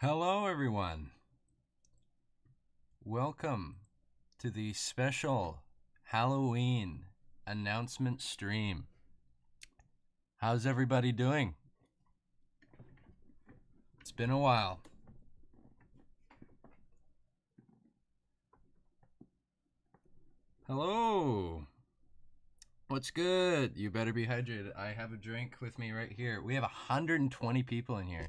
Hello, everyone. Welcome to the special Halloween announcement stream. How's everybody doing? It's been a while. Hello. What's good? You better be hydrated. I have a drink with me right here. We have 120 people in here.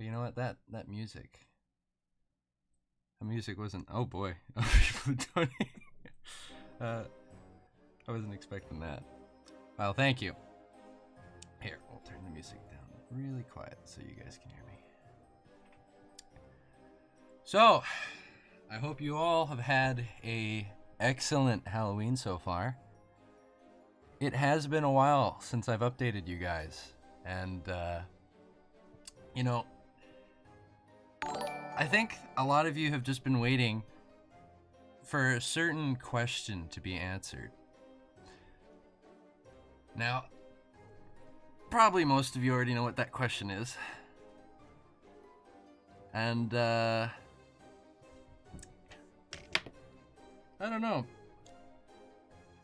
You know what? That music. The music wasn't. Oh boy. I wasn't expecting that. Well, thank you. Here, we'll turn the music down really quiet so you guys can hear me. So, I hope you all have had a excellent Halloween so far. It has been a while since I've updated you guys, and I think a lot of you have just been waiting for a certain question to be answered. Now, probably most of you already know what that question is. And, I don't know.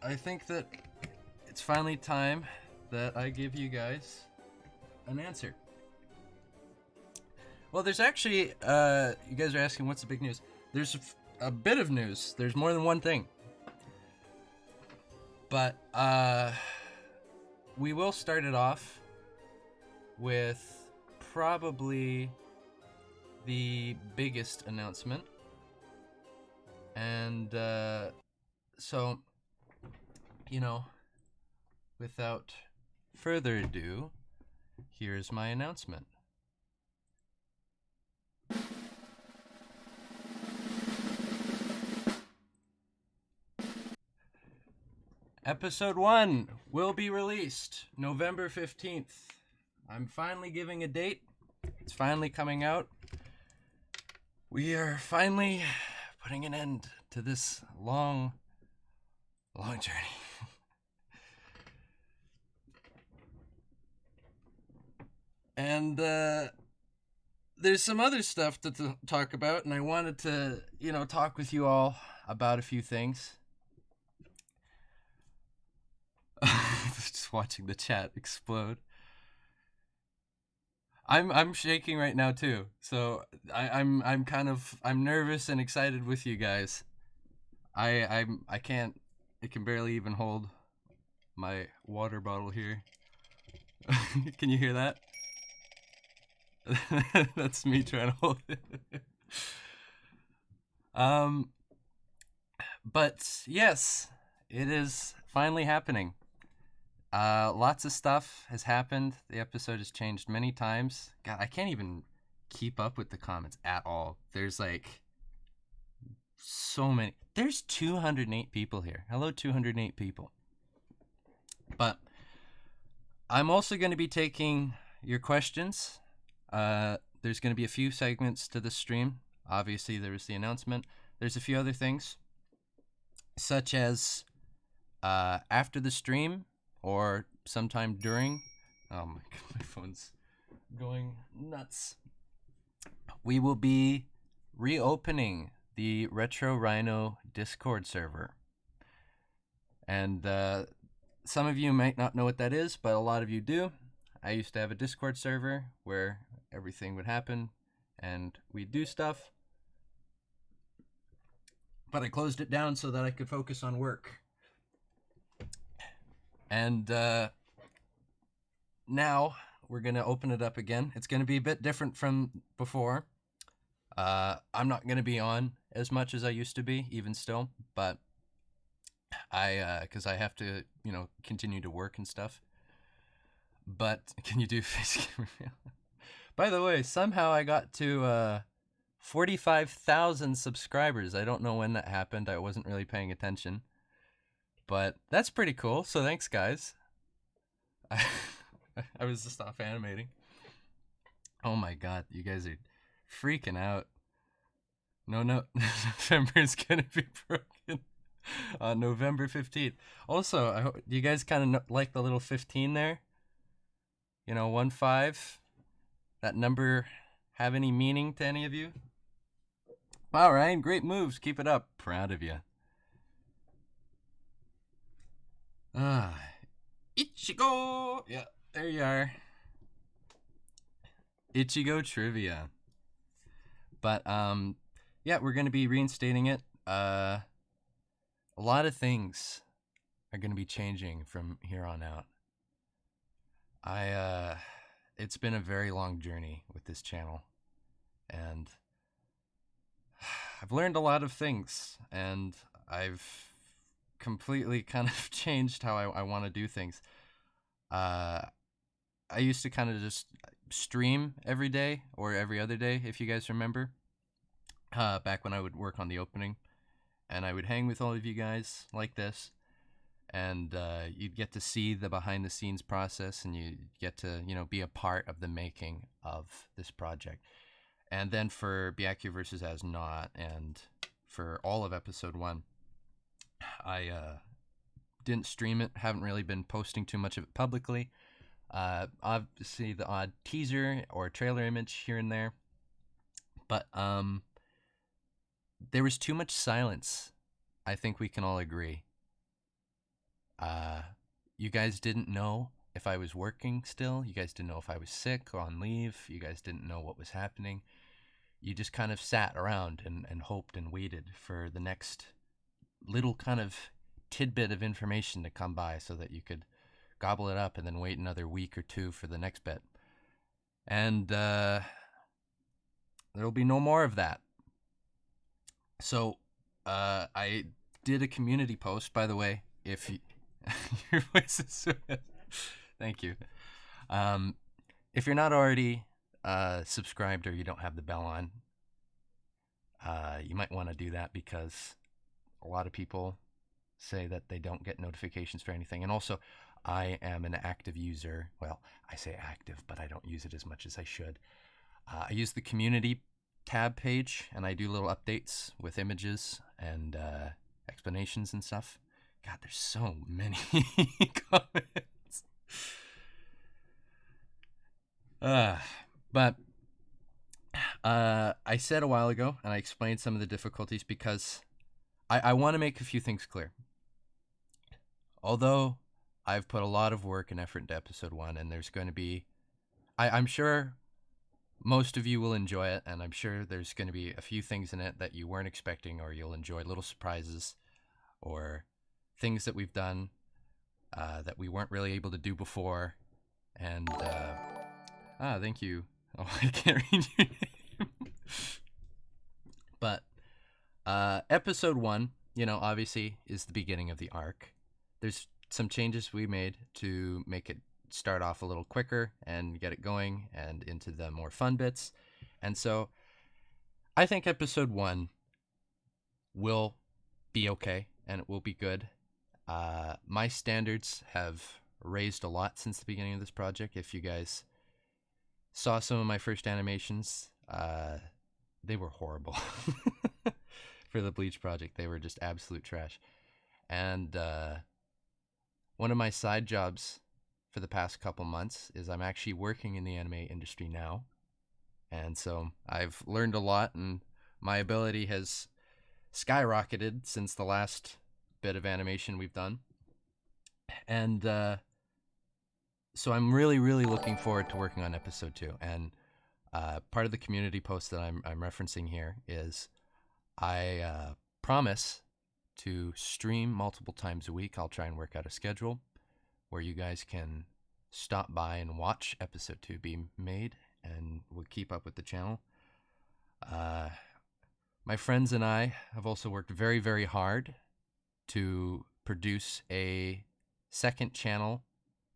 I think that it's finally time that I give you guys an answer. Well, there's actually, you guys are asking what's the big news. There's a bit of news. There's more than one thing. But, we will start it off with probably the biggest announcement. And, so, without further ado, here's my announcement. Episode 1 will be released November 15th. I'm finally giving a date. It's finally coming out. We are finally putting an end to this long journey. And there's some other stuff to talk about, and I wanted to, talk with you all about a few things. Just watching the chat explode. I'm shaking right now too, so I'm nervous and excited with you guys. I can barely even hold my water bottle here. Can you hear that? That's me trying to hold it. But yes, it is finally happening. Lots of stuff has happened. The episode has changed many times. God, I can't even keep up with the comments at all. There's like so many. There's 208 people here. Hello, 208 people. But I'm also going to be taking your questions. There's going to be a few segments to the stream. Obviously, there was the announcement. There's a few other things, such as after the stream, or sometime during. Oh my god, my phone's going nuts. We will be reopening the Retro Ryno Discord server. And some of you might not know what that is, but a lot of you do. I used to have a Discord server where everything would happen and we'd do stuff. But I closed it down so that I could focus on work. And now we're going to open it up again. It's going to be a bit different from before. I'm not going to be on as much as I used to be, even still, but because I have to, continue to work and stuff. But can you do face camera? By the way, somehow I got to 45,000 subscribers. I don't know when that happened. I wasn't really paying attention. But that's pretty cool. So thanks, guys. I was just off animating. Oh my god, you guys are freaking out. No, November is going to be broken on November 15th. Also, I hope you guys kind of like the little 15 there. 15. That number have any meaning to any of you? Wow, Ryan, great moves. Keep it up. Proud of you. Ah, Ichigo. Yeah, there you are. Ichigo trivia. But yeah, we're gonna be reinstating it. A lot of things are gonna be changing from here on out. It's been a very long journey with this channel, and I've learned a lot of things, and I've completely kind of changed how I want to do things. I used to kind of just stream every day or every other day, if you guys remember, back when I would work on the opening, and I would hang with all of you guys like this, and you'd get to see the behind the scenes process, and you get to be a part of the making of this project. And then for Byakuya versus As Not, and for all of episode 1, I didn't stream it, haven't really been posting too much of it publicly. Obviously the odd teaser or trailer image here and there, but there was too much silence. I think we can all agree. You guys didn't know if I was working still. You guys didn't know if I was sick or on leave. You guys didn't know what was happening. You just kind of sat around and hoped and waited for the next little kind of tidbit of information to come by so that you could gobble it up and then wait another week or two for the next bit. And there'll be no more of that. So I did a community post, by the way. If you, your voice is so good. Thank you. If you're not already subscribed or you don't have the bell on, you might want to do that, because a lot of people say that they don't get notifications for anything. And also, I am an active user. Well, I say active, but I don't use it as much as I should. I use the community tab page, and I do little updates with images and explanations and stuff. God, there's so many comments. But I said a while ago, and I explained some of the difficulties, because I want to make a few things clear. Although I've put a lot of work and effort into episode 1, and there's going to be, I'm sure most of you will enjoy it, and I'm sure there's going to be a few things in it that you weren't expecting, or you'll enjoy little surprises, or things that we've done that we weren't really able to do before. And thank you. Oh, I can't read your name. But episode 1, obviously is the beginning of the arc. There's some changes we made to make it start off a little quicker and get it going and into the more fun bits. And so I think episode 1 will be okay, and it will be good. My standards have raised a lot since the beginning of this project. If you guys saw some of my first animations, they were horrible. For the Bleach project, they were just absolute trash. And one of my side jobs for the past couple months is I'm actually working in the anime industry now. And so I've learned a lot, and my ability has skyrocketed since the last bit of animation we've done. And so I'm really, really looking forward to working on episode 2. And part of the community post that I'm referencing here is I promise to stream multiple times a week. I'll try and work out a schedule where you guys can stop by and watch episode 2 be made, and we'll keep up with the channel. My friends and I have also worked very, very hard to produce a second channel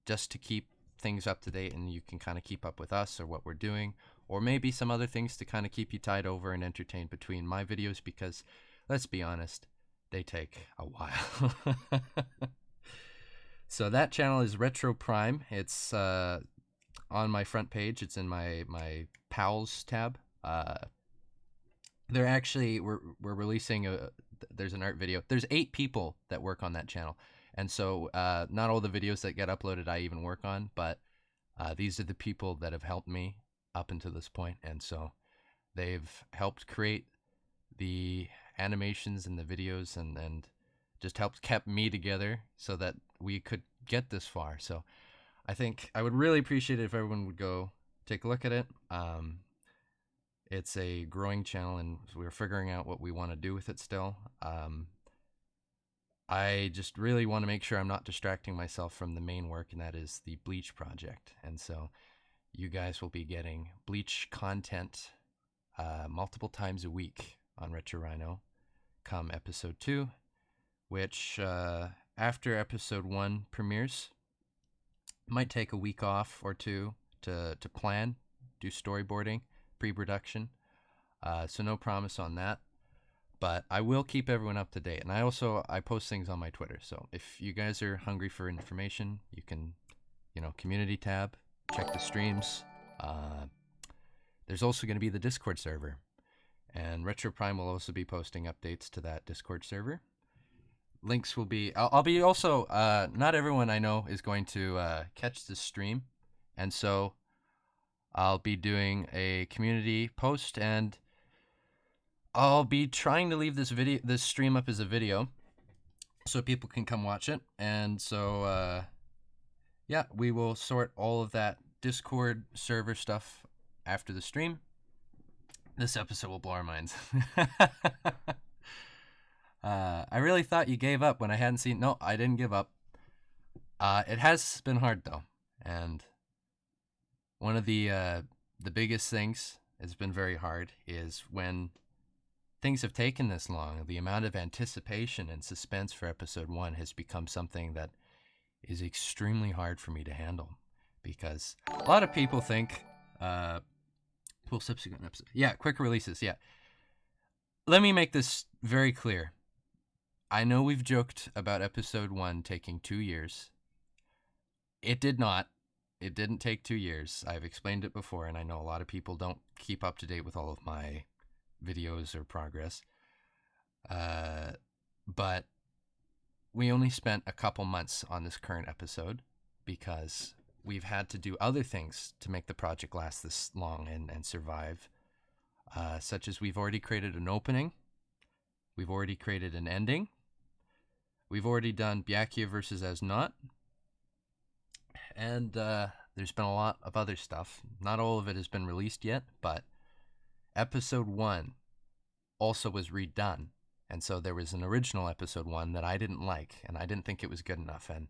just to keep things up to date, and you can kind of keep up with us or what we're doing, or maybe some other things to kind of keep you tied over and entertained between my videos, because let's be honest, they take a while. So that channel is Retro Prime. It's on my front page. It's in my pals tab. They're actually we're releasing there's an art video. There's 8 people that work on that channel, and so not all the videos that get uploaded I even work on, but these are the people that have helped me up until this point, and so they've helped create the animations and the videos and just helped kept me together so that we could get this far. So I think I would really appreciate it if everyone would go take a look at it. It's a growing channel, and we're figuring out what we want to do with it still. I just really want to make sure I'm not distracting myself from the main work, and that is the Bleach project. And so you guys will be getting Bleach content multiple times a week on Retro Ryno come episode 2, which after episode 1 premieres, might take a week off or two to plan, do storyboarding, pre-production. So no promise on that. But I will keep everyone up to date. And I post things on my Twitter. So if you guys are hungry for information, you can, community tab, check the streams. There's also going to be the Discord server. And Retro Prime will also be posting updates to that Discord server. Links will be... I'll be also... not everyone I know is going to catch this stream. And so I'll be doing a community post, and I'll be trying to leave this stream up as a video so people can come watch it. And so, yeah, we will sort all of that Discord server stuff after the stream. This episode will blow our minds. I really thought you gave up when I hadn't seen... No, I didn't give up. It has been hard, though. And one of the biggest things that's been very hard is when things have taken this long. The amount of anticipation and suspense for episode 1 has become something that is extremely hard for me to handle, because a lot of people think subsequent episode. Yeah, quick releases. Yeah. Let me make this very clear. I know we've joked about episode 1 taking 2 years. It did not. It didn't take 2 years. I've explained it before, and I know a lot of people don't keep up to date with all of my videos or progress. But we only spent a couple months on this current episode because we've had to do other things to make the project last this long and survive, such as we've already created an opening, we've already created an ending, we've already done Byakuya versus As Not, and there's been a lot of other stuff. Not all of it has been released yet, but episode 1 also was redone. And so there was an original episode 1 that I didn't like, and I didn't think it was good enough. And,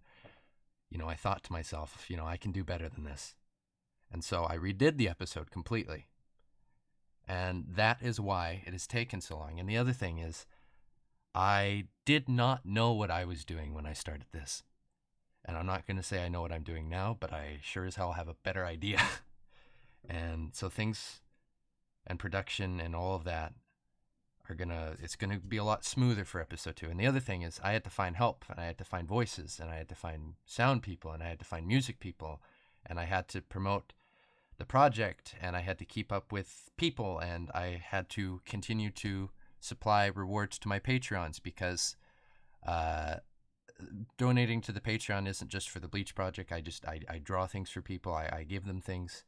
I thought to myself, I can do better than this. And so I redid the episode completely. And that is why it has taken so long. And the other thing is, I did not know what I was doing when I started this. And I'm not going to say I know what I'm doing now, but I sure as hell have a better idea. And so things and production and all of that it's going to be a lot smoother for episode 2. And the other thing is, I had to find help, and I had to find voices, and I had to find sound people, and I had to find music people, and I had to promote the project, and I had to keep up with people, and I had to continue to supply rewards to my Patreons, because donating to the Patreon isn't just for the Bleach project. I draw things for people. I give them things.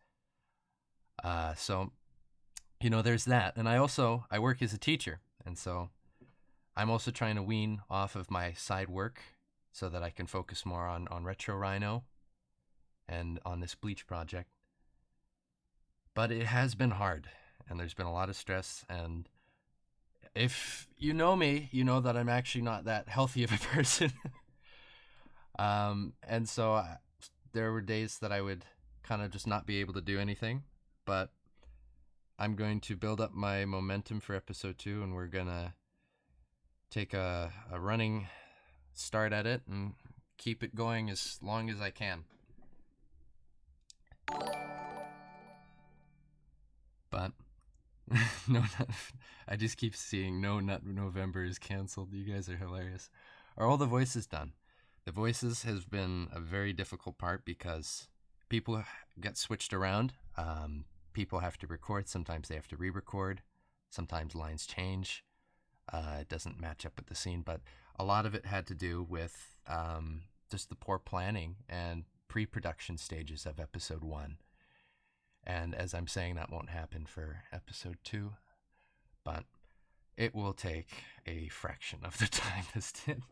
So there's that. And I work as a teacher. And so I'm also trying to wean off of my side work so that I can focus more on Retro Ryno and on this Bleach project. But it has been hard, and there's been a lot of stress. And if you know me, you know that I'm actually not that healthy of a person. And so there were days that I would kind of just not be able to do anything. But I'm going to build up my momentum for episode 2, and we're going to take a running start at it and keep it going as long as I can. But no, I just keep seeing No Nut November is canceled. You guys are hilarious. Are all the voices done? The voices has been a very difficult part because people get switched around. People have to record. Sometimes they have to re-record. Sometimes lines change. It doesn't match up with the scene. But a lot of it had to do with just the poor planning and pre-production stages of episode 1. And as I'm saying, that won't happen for episode 2, but it will take a fraction of the time this did.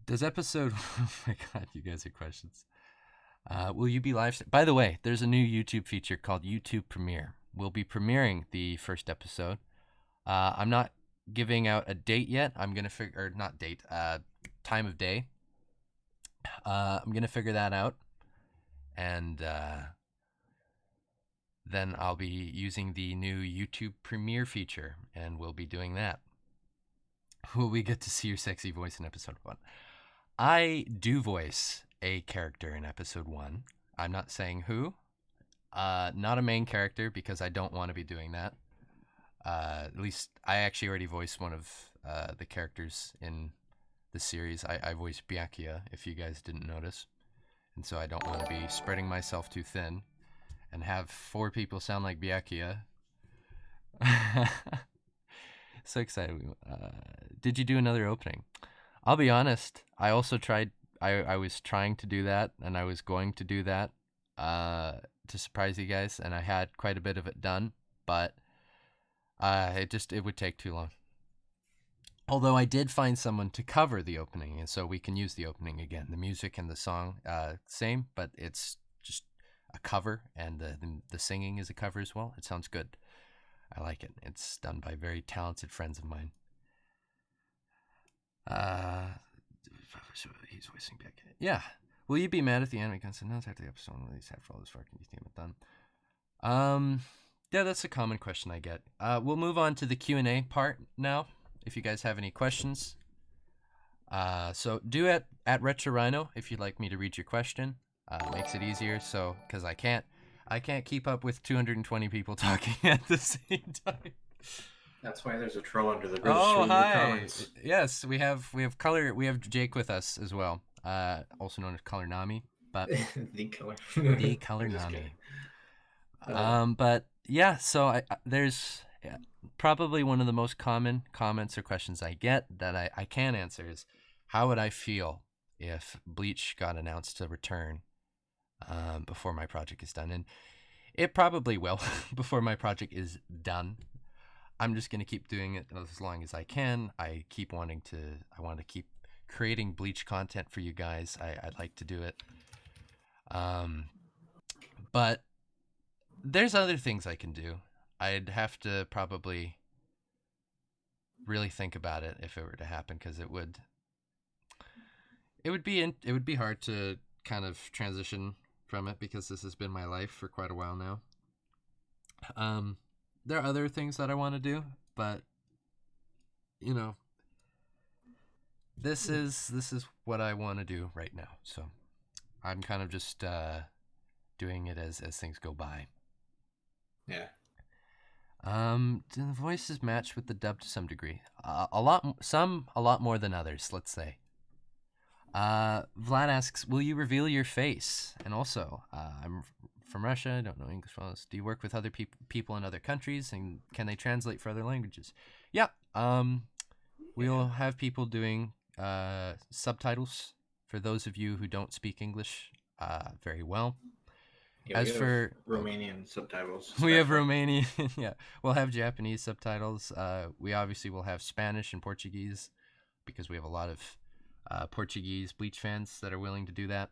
Does episode... Oh my god, you guys are questions. Will you be live... By the way, there's a new YouTube feature called YouTube Premiere. We'll be premiering the first episode. I'm not giving out a date yet. I'm going to figure... Or not date, time of day. I'm going to figure that out. And then I'll be using the new YouTube Premiere feature, and we'll be doing that. Will we get to see your sexy voice in episode 1? I do voice a character in episode 1. I'm not saying who. Not a main character, because I don't want to be doing that. At least I actually already voiced one of the characters in the series. I voiced Byakuya, if you guys didn't notice. And so I don't want to be spreading myself too thin and have 4 people sound like Byakuya. So excited. Did you do another opening? I'll be honest. I also tried. I was trying to do that, and I was going to do that to surprise you guys, and I had quite a bit of it done, but it would take too long. Although I did find someone to cover the opening, and so we can use the opening again. The music and the song, same, but it's just a cover, and the singing is a cover as well. It sounds good. I like it. It's done by very talented friends of mine. He's voicing back. Yeah. Will you be mad at the anime concept? No, it's after the episode release after all this work and you think it done. Yeah, that's a common question I get. We'll move on to the Q&A part now. If you guys have any questions. So do it at Retro Ryno if you'd like me to read your question. Makes it easier, so because I can't keep up with 220 people talking at the same time. That's why there's a troll under the bridge. Oh, hi. Comments. Yes, we have Jake with us as well. Also known as Color Nami, but the Color Nami. But yeah, so there's probably one of the most common comments or questions I get that I can answer is, how would I feel if Bleach got announced to return before my project is done? And it probably will before my project is done. I'm just going to keep doing it as long as I can. I want to keep creating Bleach content for you guys. I'd like to do it. But there's other things I can do. I'd have to probably really think about it if it were to happen, because it would be hard to kind of transition from it, because this has been my life for quite a while now. There are other things that I want to do, but you know, this is what I want to do right now. So I'm kind of just doing it as things go by. Yeah. Do the voices match with the dub to some degree? A lot more than others, let's say. Vlad asks, will you reveal your face? And also, I'm from Russia, I don't know English well. Do you work with other people in other countries, and can they translate for other languages? Yeah. We'll have people doing subtitles for those of you who don't speak English very well. Yeah, as for Romanian subtitles, we have Romanian. Yeah, we'll have Japanese subtitles. We obviously will have Spanish and Portuguese, because we have a lot of Portuguese Bleach fans that are willing to do that.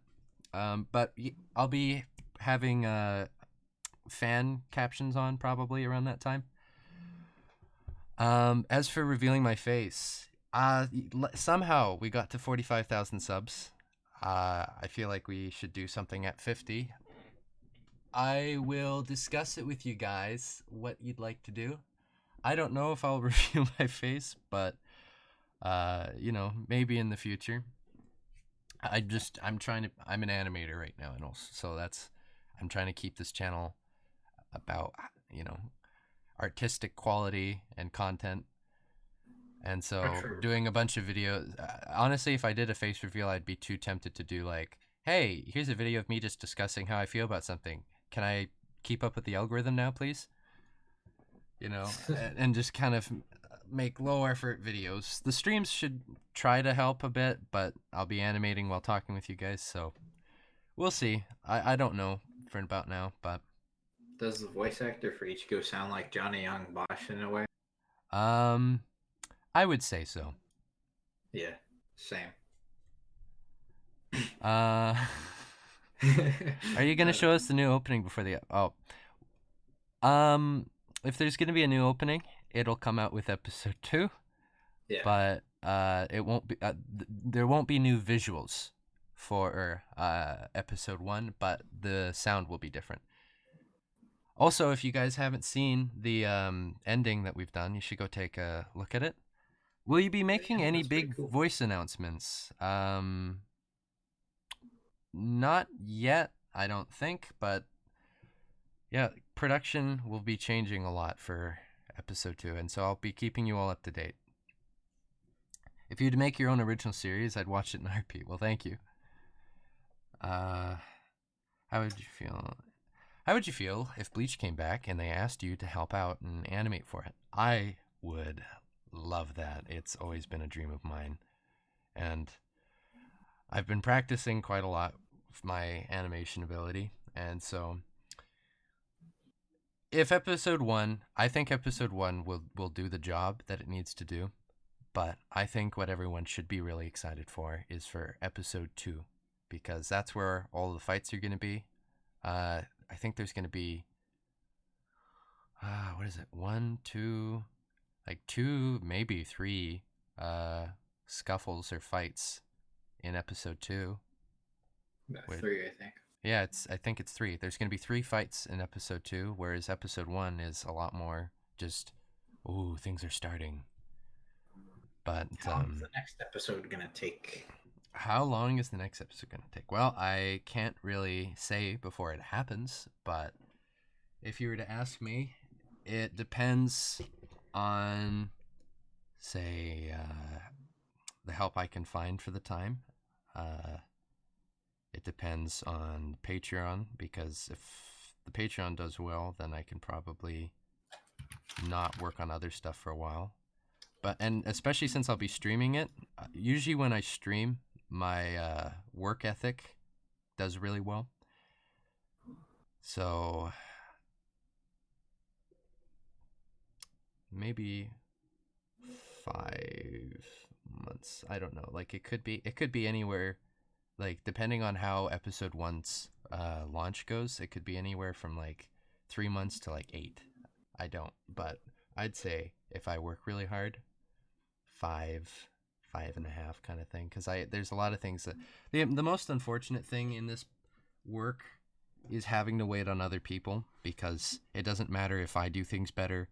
But I'll be having fan captions on probably around that time. As for revealing my face, somehow we got to 45,000 subs. I feel like we should do something at 50. I will discuss it with you guys, what you'd like to do. I don't know if I'll reveal my face, but maybe in the future. I'm an animator right now, and also, so I'm trying to keep this channel about, artistic quality and content. And so doing a bunch of videos, honestly, if I did a face reveal, I'd be too tempted to do like, hey, here's a video of me just discussing how I feel about something. Can I keep up with the algorithm now, please? And just kind of make low effort videos. The streams should try to help a bit, but I'll be animating while talking with you guys, so We'll see. I don't know for about now, but Does the voice actor for Ichigo sound like Johnny Young Bosch in a way? um, I would say so. Yeah, same. Uh, are you gonna show us the new opening before the? Oh, if there's gonna be a new opening, it'll come out with episode 2. Yeah. But it won't be. There won't be new visuals for episode 1, but the sound will be different. Also, if you guys haven't seen the ending that we've done, you should go take a look at it. Will you be making any big cool. voice announcements? Not yet, I don't think, but yeah, production will be changing a lot for episode 2, and so I'll be keeping you all up to date. If you'd make your own original series, I'd watch it in a heartbeat. Well, thank you. How would you feel? How would you feel if Bleach came back and they asked you to help out and animate for it? I would love that. It's always been a dream of mine. And I've been practicing quite a lot with my animation ability. And so if episode 1, I think episode 1 will do the job that it needs to do. But I think what everyone should be really excited for is for episode 2, because that's where all the fights are going to be. I think there's going to be, what is it? 1, 2, like 2, maybe 3 scuffles or fights in episode 2. About 3, I think. Yeah, I think it's 3. There's going to be 3 fights in episode 2, whereas episode 1 is a lot more just, ooh, things are starting. But how long is the next episode gonna take? How long is the next episode gonna take? Well, I can't really say before it happens, but if you were to ask me, it depends on, say, the help I can find for the time. It depends on Patreon, because if the Patreon does well, then I can probably not work on other stuff for a while. But, and especially since I'll be streaming it, usually when I stream, my work ethic does really well. So maybe 5 months. I don't know. Like it could be anywhere. Like depending on how episode 1's launch goes, it could be anywhere from like 3 months to like 8. I don't, but I'd say if I work really hard, 5.5 kind of thing, because there's a lot of things that the most unfortunate thing in this work is having to wait on other people, because it doesn't matter if I do things better.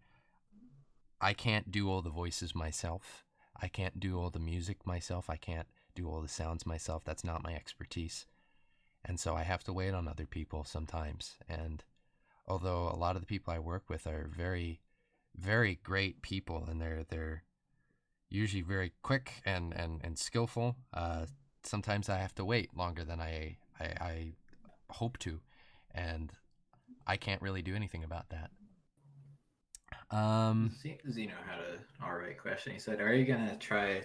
I can't do all the voices myself. I can't do all the music myself. I can't do all the sounds myself. That's not my expertise. And so I have to wait on other people sometimes. And although a lot of the people I work with are very, very great people, and they're usually very quick and skillful, sometimes I have to wait longer than I hope to, and I can't really do anything about that. Zeno had an alright question. He said, "Are you gonna try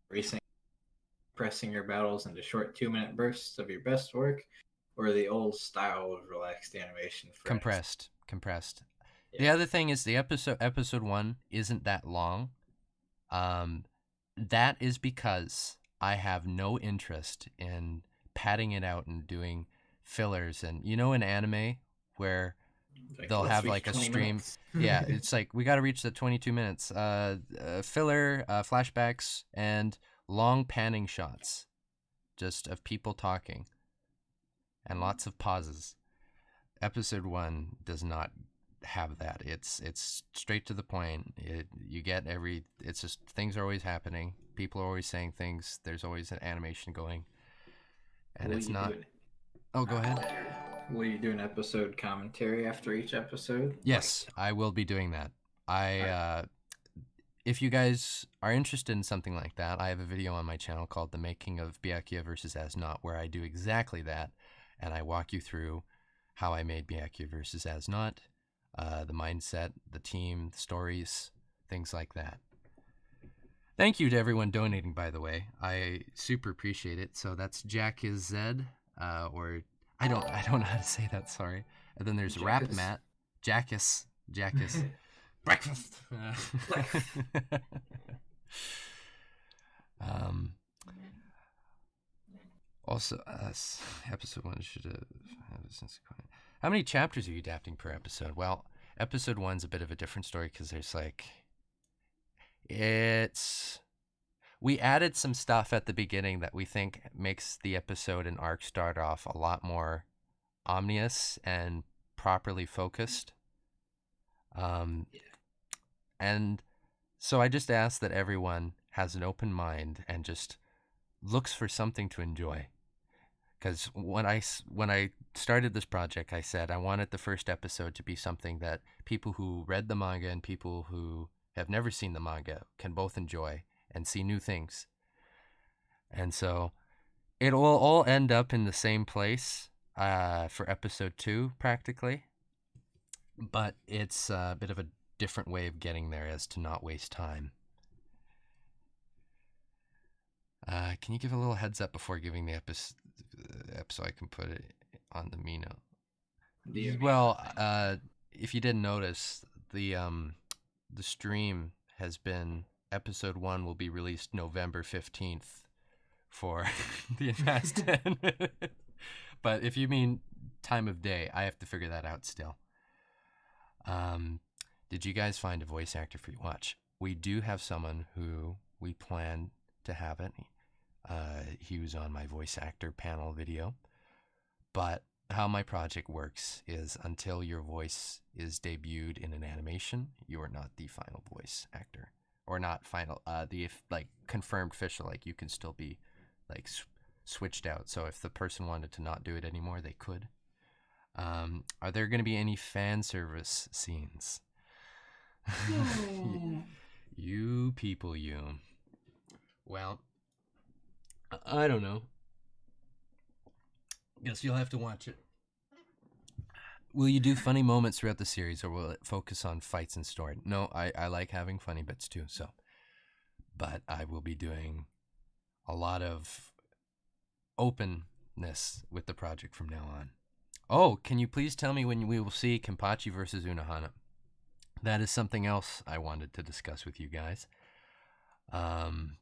racing, pressing your battles into short 2-minute bursts of your best work, or the old style of relaxed animation?" Compressed. Yeah. The other thing is the episode 1 isn't that long. That is because I have no interest in padding it out and doing fillers. And you know, in anime where they'll have like a stream. Yeah, it's like we got to reach the 22 minutes. Filler, flashbacks, and long panning shots, just of people talking, and lots of pauses. Episode 1 does not have that. It's straight to the point. You get it's just things are always happening. People are always saying things. There's always an animation going, and it's not. Oh, go ahead. Will you do an episode commentary after each episode? Yes, I will be doing that. If you guys are interested in something like that, I have a video on my channel called The Making of Byakuya vs. As Not, where I do exactly that, and I walk you through how I made Byakuya vs. As Not, the mindset, the team, the stories, things like that. Thank you to everyone donating, by the way. I super appreciate it. So that's Jack is Zed, or I don't know how to say that. Sorry. And then there's Rap Jackass. Matt, Jackass, breakfast. um, also, episode one should have had a sense of quiet. How many chapters are you adapting per episode? Well, episode one's a bit of a different story because there's like it's we added some stuff at the beginning that we think makes the episode and arc start off a lot more ominous and properly focused. Um, Yeah. and so I just ask that everyone has an open mind and just looks for something to enjoy. Because when I started this project, I said I wanted the first episode to be something that people who read the manga and people who have never seen the manga can both enjoy and see new things. And so it will all end up in the same place for episode two, practically. But it's a bit of a different way of getting there as to not waste time. Can you give a little heads up before giving the episode so I can put it on the me note? Well, if you didn't notice, the stream has been episode one will be released November 15th for the Advanced 10. But if you mean time of day, I have to figure that out still. Did you guys find a voice actor for your watch? We do have someone who we plan to have it. He was on my voice actor panel video. But how my project works is until your voice is debuted in an animation, you are not the final voice actor, or not final. The like confirmed official, like you can still be like switched out. So if the person wanted to not do it anymore, they could. Are there going to be any fan service scenes? You people, you. Well, I don't know. Guess you'll have to watch it. Will you do funny moments throughout the series, or will it focus on fights and story? No, I like having funny bits too. So, but I will be doing a lot of openness with the project from now on. Oh, can you please tell me when we will see Kenpachi versus Unohana? That is something else I wanted to discuss with you guys. Um,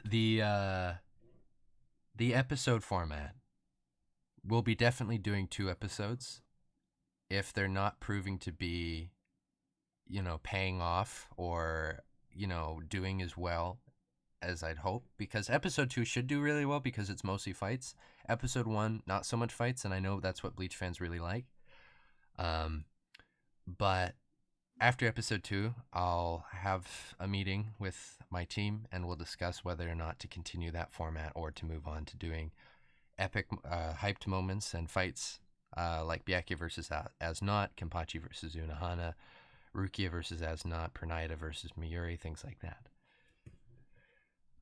the episode format. We'll be definitely doing 2 episodes. If they're not proving to be, paying off or, doing as well as I'd hope, because episode 2 should do really well because it's mostly fights. Episode 1, not so much fights, and I know that's what Bleach fans really like. But after episode 2, I'll have a meeting with my team and we'll discuss whether or not to continue that format or to move on to doing epic, hyped moments and fights like Byakuya versus As-Not, Kenpachi versus Unohana, Rukia versus As-Not, Pernida versus Miyuri, things like that.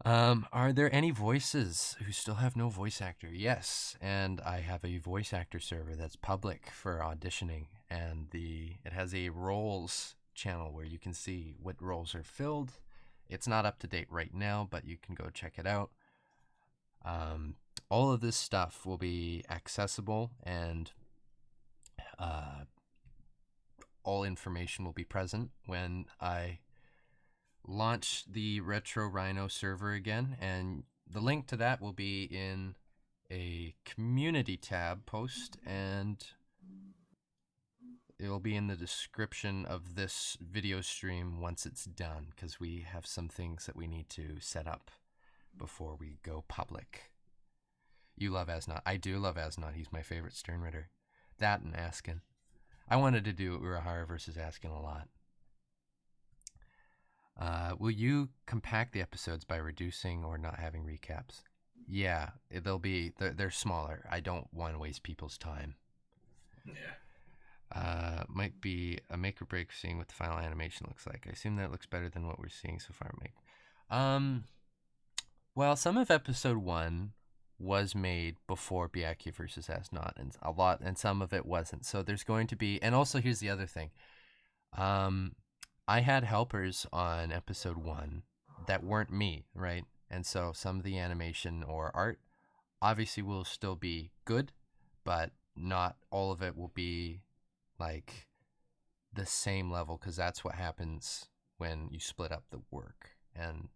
Are there any voices who still have no voice actor? Yes, and I have a voice actor server that's public for auditioning, and it has a roles channel where you can see what roles are filled. It's not up to date right now, but you can go check it out. All of this stuff will be accessible, and all information will be present when I launch the Retro Ryno server again, and the link to that will be in a community tab post, and it will be in the description of this video stream once it's done, because we have some things that we need to set up before we go public. You love As-Not. I do love As-Not. He's my favorite Stern Ritter. That and Askin. I wanted to do Urahara versus Askin a lot. Will you compact the episodes by reducing or not having recaps? Yeah, they're smaller. I don't want to waste people's time. Yeah. Might be a make or break seeing what the final animation looks like. I assume that looks better than what we're seeing so far. Well, some of episode 1 was made before Byakuya versus As-Not, and some of it wasn't. So there's going to be, and also here's the other thing. I had helpers on episode 1 that weren't me, right? And so some of the animation or art obviously will still be good, but not all of it will be like the same level, because that's what happens when you split up the work. And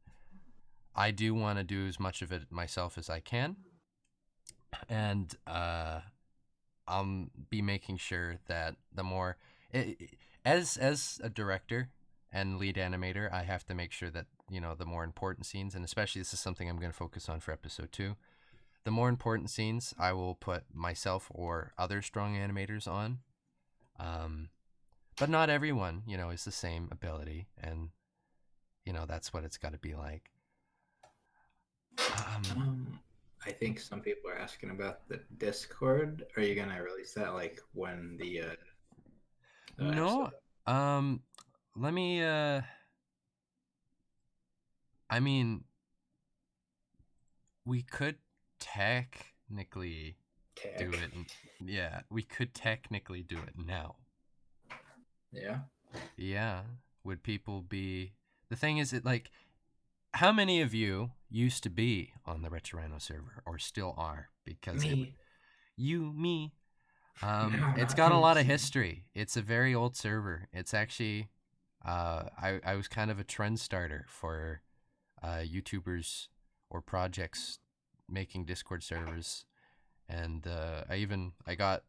I do want to do as much of it myself as I can, and I'll be making sure that the more as a director and lead animator, I have to make sure that the more important scenes, and especially this is something I'm going to focus on for episode 2. The more important scenes, I will put myself or other strong animators on. But not everyone, is the same ability, and that's what it's got to be like. I think some people are asking about the Discord. Are you gonna release that like when the episode? No, let me. I mean, we could technically do it. Yeah, we could technically do it now. Yeah. Yeah. Would people be? The thing is, how many of you used to be on the Ryno server or still are? Because Me. me. No, It's not got a lot of dancing. history. It's a very old server. It's actually, I was kind of a trend starter for YouTubers or projects making Discord servers, and I got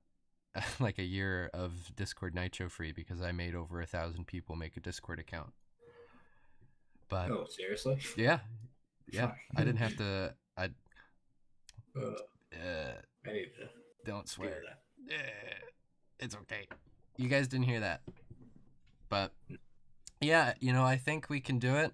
like a year of Discord Nitro free because I made over 1,000 people make a Discord account. But Oh, seriously? yeah, Fuck. I didn't have to. I need to Don't do swear. that. It's okay. You guys didn't hear that, but yeah, I think we can do it.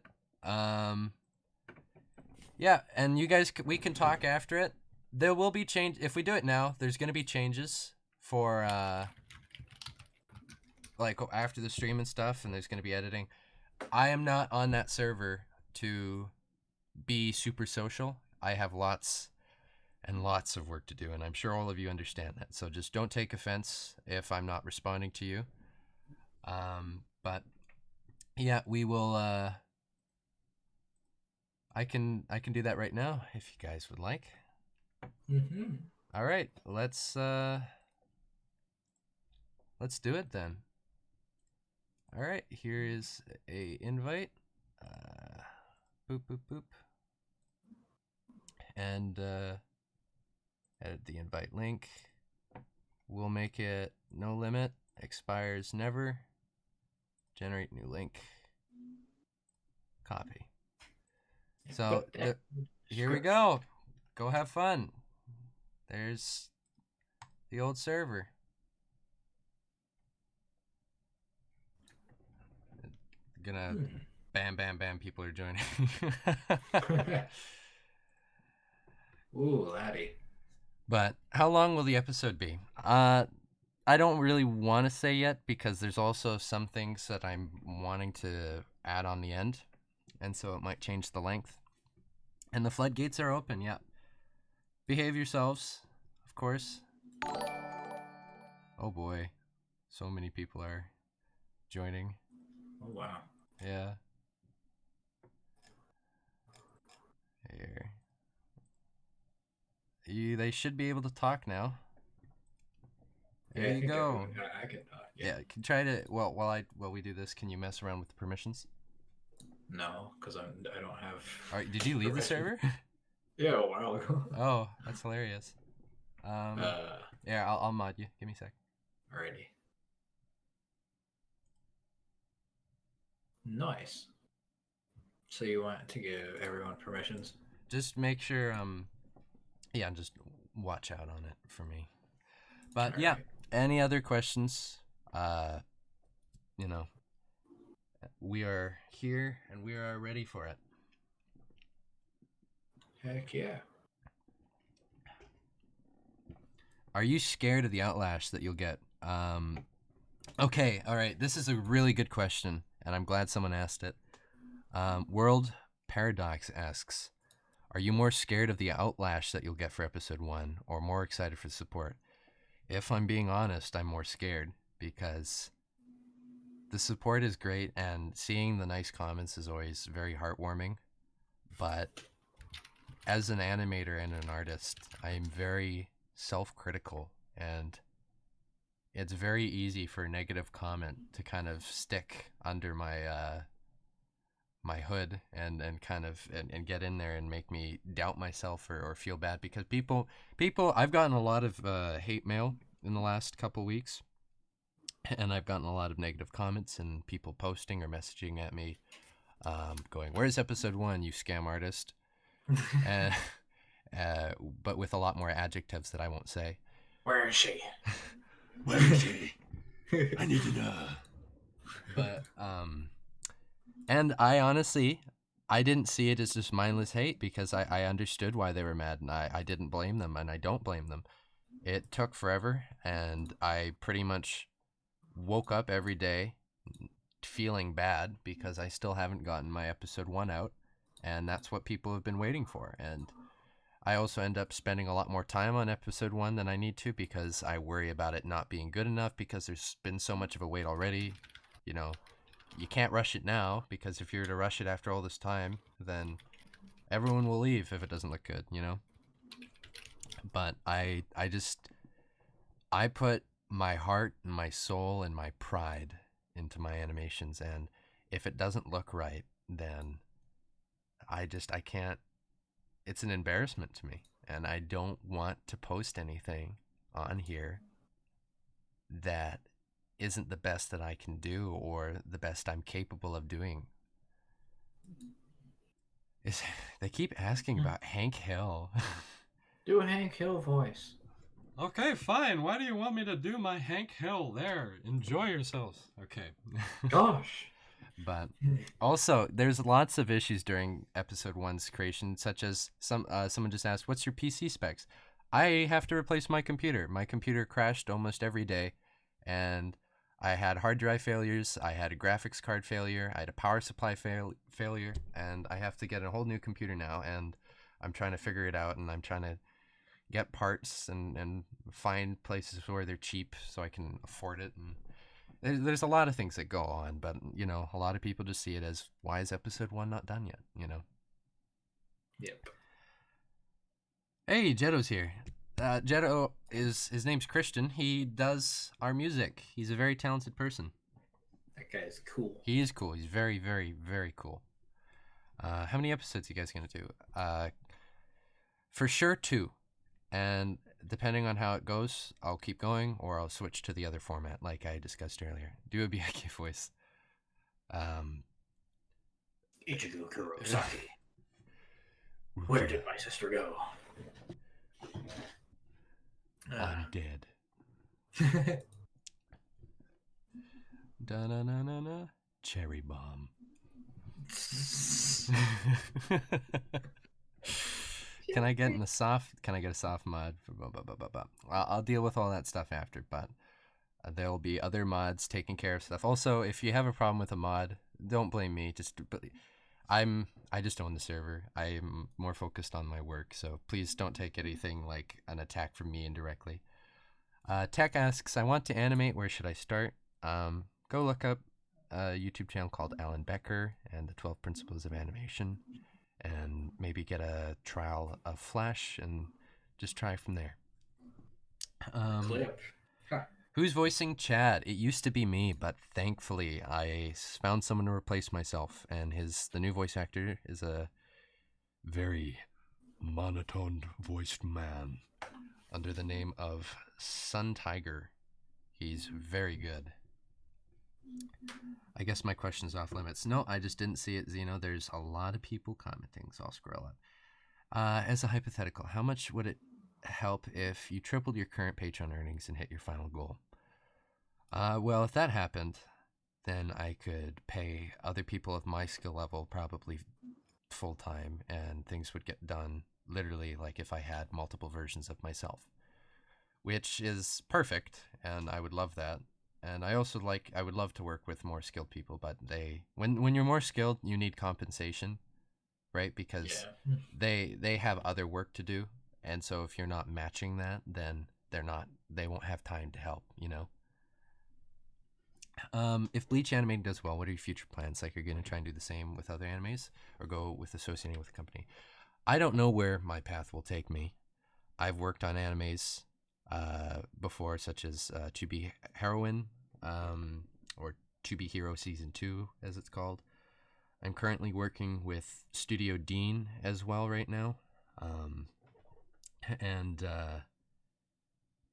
Yeah, and you guys, we can talk after it. There will be change if we do it now. There's gonna be changes for like after the stream and stuff, and there's gonna be editing. I am not on that server to be super social. I have lots and lots of work to do, and I'm sure all of you understand that. So just don't take offense if I'm not responding to you. But yeah, we will. I can do that right now if you guys would like. Mm-hmm. All right, let's do it then. All right, here is a invite. Boop boop boop, and edit the invite link. We'll make it no limit, expires never. Generate new link. Copy. So here we go. Go have fun. There's the old server. Gonna bam bam bam, people are joining. Ooh, laddie. But how long will the episode be? I don't really want to say yet because there's also some things that I'm wanting to add on the end, and so it might change the length. And the floodgates are open, yeah. Behave yourselves, of course. Oh boy, so many people are joining. Oh wow. Yeah. Here. They should be able to talk now. There you go. I can talk. Yeah, can try to while we do this, can you mess around with the permissions? No, because I don't have. All right, did you leave the server? Yeah, a while ago. Oh, that's hilarious. Yeah, I'll mod you. Give me a sec. Alrighty. Nice. So you want to give everyone permissions? Just make sure yeah, just watch out on it for me. But all yeah, right. Any other questions? We are here and we are ready for it. Heck yeah. Are you scared of the outlash that you'll get? Okay, all right. This is a really good question, and I'm glad someone asked it. World Paradox asks, are you more scared of the outlash that you'll get for episode 1 or more excited for the support? If I'm being honest, I'm more scared because the support is great and seeing the nice comments is always very heartwarming. But as an animator and an artist, I am very self-critical, and it's very easy for a negative comment to kind of stick under my hood and kind of and get in there and make me doubt myself or feel bad, because people I've gotten a lot of hate mail in the last couple weeks, and I've gotten a lot of negative comments and people posting or messaging at me, going, "Where's episode 1, you scam artist?" and but with a lot more adjectives that I won't say. Where is she? Where is she? I need to know. But and I honestly, I didn't see it as just mindless hate, because I understood why they were mad, and I didn't blame them, and I don't blame them. It took forever, and I pretty much woke up every day feeling bad because I still haven't gotten my episode 1 out, and that's what people have been waiting for. And I also end up spending a lot more time on episode 1 than I need to, because I worry about it not being good enough, because there's been so much of a wait already. You know, you can't rush it now, because if you were to rush it after all this time, then everyone will leave if it doesn't look good, you know? But I put my heart and my soul and my pride into my animations, and if it doesn't look right, then I can't. It's an embarrassment to me, and I don't want to post anything on here that isn't the best that I can do or the best I'm capable of doing. Is They keep asking about Hank Hill. Do a Hank Hill voice. Okay, fine. Why do you want me to do my Hank Hill? There, enjoy yourselves. Okay. Gosh. But also, there's lots of issues during episode 1's creation, such as someone just asked, "What's your PC specs?" I have to replace my computer. My computer crashed almost every day, and I had hard drive failures. I had a graphics card failure. I had a power supply failure, and I have to get a whole new computer now. And I'm trying to figure it out, and I'm trying to get parts and find places where they're cheap so I can afford it. And there's a lot of things that go on, but you know, a lot of people just see it as, why is episode 1 not done yet? You know. Yep. Hey, Jetto's here. Jetto his name's Christian. He does our music. He's a very talented person. That guy's cool. He is cool. He's very, very, very cool. How many episodes are you guys gonna do? For sure 2. And depending on how it goes, I'll keep going, or I'll switch to the other format, like I discussed earlier. Do a Byakuya voice. Ichigo Kurosaki. Where did my sister go? I'm dead. Da-na-na-na-na. Cherry bomb. Can I get a soft mod? I'll deal with all that stuff after, but there'll be other mods taking care of stuff. Also, if you have a problem with a mod, don't blame me. I just own the server. I'm more focused on my work, so please don't take anything like an attack from me indirectly. Tech asks, I want to animate. Where should I start? Go look up a YouTube channel called Alan Becker and the 12 Principles of Animation, and maybe get a trial of Flash and just try from there. Clip. Huh. Who's voicing Chad? It used to be me, but thankfully I found someone to replace myself, and the new voice actor is a very monotone voiced man under the name of Sun Tiger. He's very good. I guess my question's off limits. No, I just didn't see it, Zeno. There's a lot of people commenting, so I'll scroll up. As a hypothetical, how much would it help if you tripled your current Patreon earnings and hit your final goal? Well, if that happened, then I could pay other people of my skill level probably full time, and things would get done literally like if I had multiple versions of myself, which is perfect, and I would love that. And I would love to work with more skilled people, but when you're more skilled, you need compensation, right? Because they have other work to do, and so if you're not matching that, then they won't have time to help, you know. If Bleach animating does well, what are your future plans? Like, you're gonna try and do the same with other animes, or go with associating with a company? I don't know where my path will take me. I've worked on animes before, such as To Be Heroine, or To Be Hero Season 2, as it's called. I'm currently working with Studio Dean as well right now. And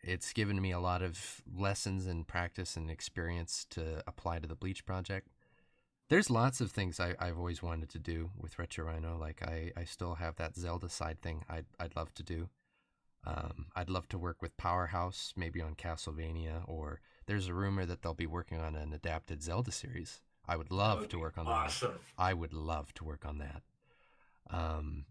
it's given me a lot of lessons and practice and experience to apply to the Bleach project. There's lots of things I've always wanted to do with Retro Rhino. Like I still have that Zelda side thing I'd love to do. I'd love to work with Powerhouse, maybe on Castlevania, or there's a rumor that they'll be working on an adapted Zelda series. I would That love would to be work on that. awesome. I would love to work on that. Um,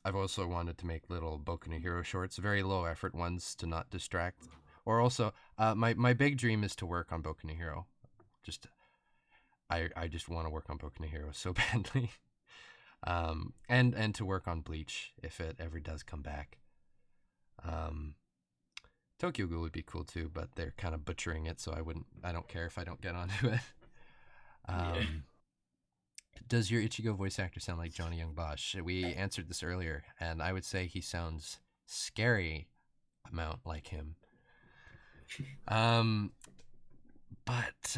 I've also wanted to make little Boku no Hero shorts, very low effort ones to not distract. Or also, my big dream is to work on Boku no Hero. Just I just want to work on Boku no Hero so badly. And to work on Bleach if it ever does come back. Tokyo Ghoul would be cool too, but they're kind of butchering it, so I don't care if I don't get onto it. Yeah. Does your Ichigo voice actor sound like Johnny Young Bosch? We answered this earlier, and I would say he sounds scary amount like him. Um, but